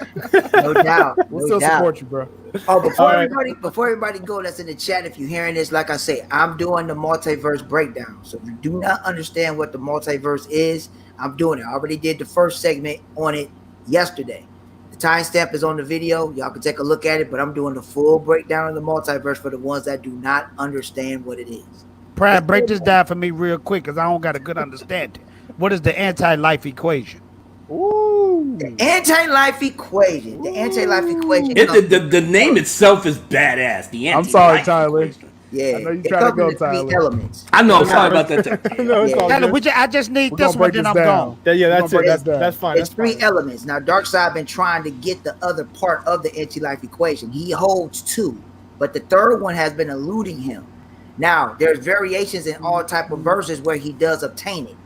No doubt. We'll still support you, bro. Oh, before everybody go, that's in the chat. If you're hearing this, like I say, I'm doing the multiverse breakdown. So if you do not understand what the multiverse is, I'm doing it. I already did the first segment on it yesterday. The timestamp is on the video. Y'all can take a look at it, but I'm doing the full breakdown of the multiverse for the ones that do not understand what it is. Prime, break this down for me real quick because I don't got a good understanding. What is the anti-life equation? Ooh. The anti-life equation. The anti-life equation. The name itself is badass. The I'm sorry, Tyler. Equation. Yeah, I know you trying to go, Tyler. Elements. I know. I'm sorry about that. Tyler, I just need this one, then I'm gone. Yeah, that's it. That's fine. It's 3 elements. Now, Darkseid been trying to get the other part of the anti-life equation. He holds 2, but the third one has been eluding him. Now, there's variations in all type of verses where he does obtain it.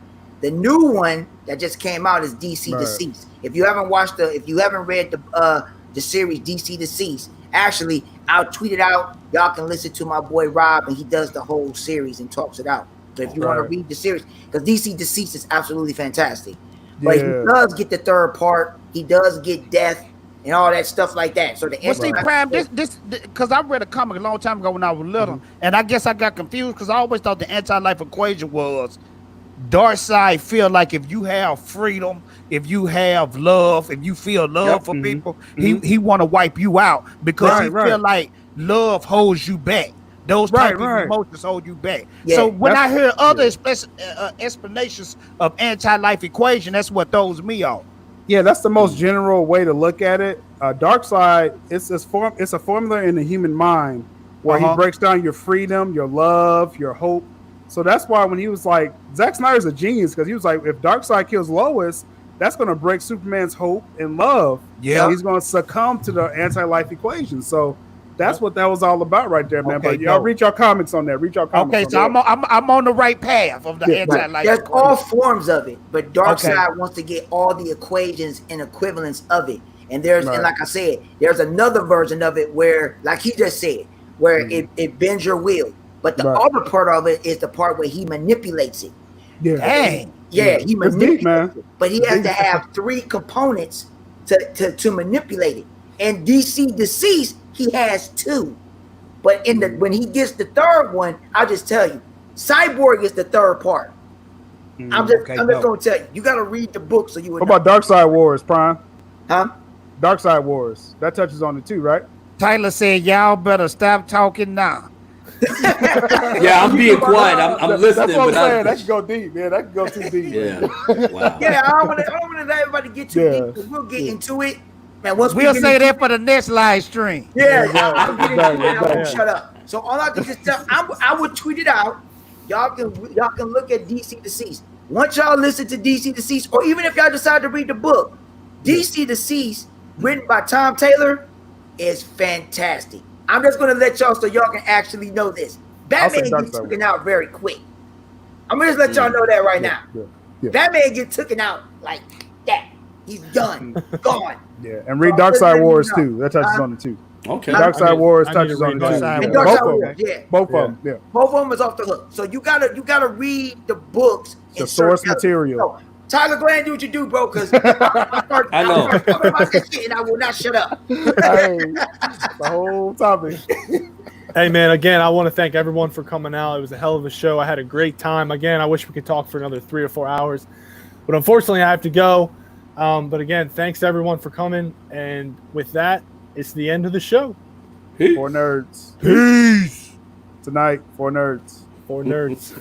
The new one that just came out is DC Deceased. If you haven't read the series DC Deceased, actually, I'll tweet it out. Y'all can listen to my boy Rob, and he does the whole series and talks it out. So if you want to read the series, because DC Deceased is absolutely fantastic. But he does get the third part. He does get death and all that stuff like that. So Prime, this because I read a comic a long time ago when I was little, and I guess I got confused because I always thought the anti-life equation was Darkseid feel like if you have freedom, if you have love, if you feel love for people, he want to wipe you out because he feel like love holds you back. Those type of emotions hold you back. Yeah, so when I hear other explanations of anti-life equation, that's what throws me off. Yeah, that's the most general way to look at it. Darkseid, it's a formula in the human mind where he breaks down your freedom, your love, your hope. So that's why when he was like, Zack Snyder's a genius because he was like, if Darkseid kills Lois, that's going to break Superman's hope and love. Yeah, he's going to succumb to the anti-life equation. So that's what that was all about right there, man. But y'all read your comments on that. Okay, so I'm on the right path of the anti-life. There's all forms of it, but Darkseid wants to get all the equations and equivalents of it. And and like I said, there's another version of it where, like he just said, where it bends your will. But the other part of it is the part where he manipulates it. Yeah. Dang. Yeah, he manipulates it. But he has to have 3 components to manipulate it. And DC Deceased, he has 2. But when he gets the third one, I'll just tell you, Cyborg is the third part. I'm just gonna tell you. You gotta read the book so you would. What about Darkseid Wars, Prime? Huh? Darkseid Wars. That touches on it too, right? Tyler said, "Y'all better stop talking now." Yeah, I'm being quiet. I'm listening. That's what I'm saying. That can go deep, man. That can go too deep. Yeah. Wow. Yeah, I don't want to let everybody get too deep. Because we'll get into it. Man, we'll say that for the next live stream. Yeah, I'll get into it. I won't shut up. So all I can just tell, I would tweet it out. Y'all can look at DC Deceased. Once y'all listen to DC Deceased, or even if y'all decide to read the book, DC Deceased, written by Tom Taylor, is fantastic. I'm just gonna let y'all so y'all can actually know this. Batman gets taken out very quick. I'm gonna just let y'all know that right now. Batman gets taken out like that. He's done, gone. Yeah, and read Dark Side Wars too. That touches on it too. Okay. Dark Side Wars touches on it too. Both of them. Yeah. Both of them. Yeah. Both of them is off the hook. So you gotta read the books. The source material. So, Tyler, go ahead and do what you do, bro. Because I know. about this shit, and I will not shut up. Hey, the whole topic. Hey man, again, I want to thank everyone for coming out. It was a hell of a show. I had a great time. Again, I wish we could talk for another 3 or 4 hours, but unfortunately, I have to go. But again, thanks to everyone for coming. And with that, it's the end of the show. Peace. 4 nerds. Peace. Tonight, 4 nerds. 4 nerds.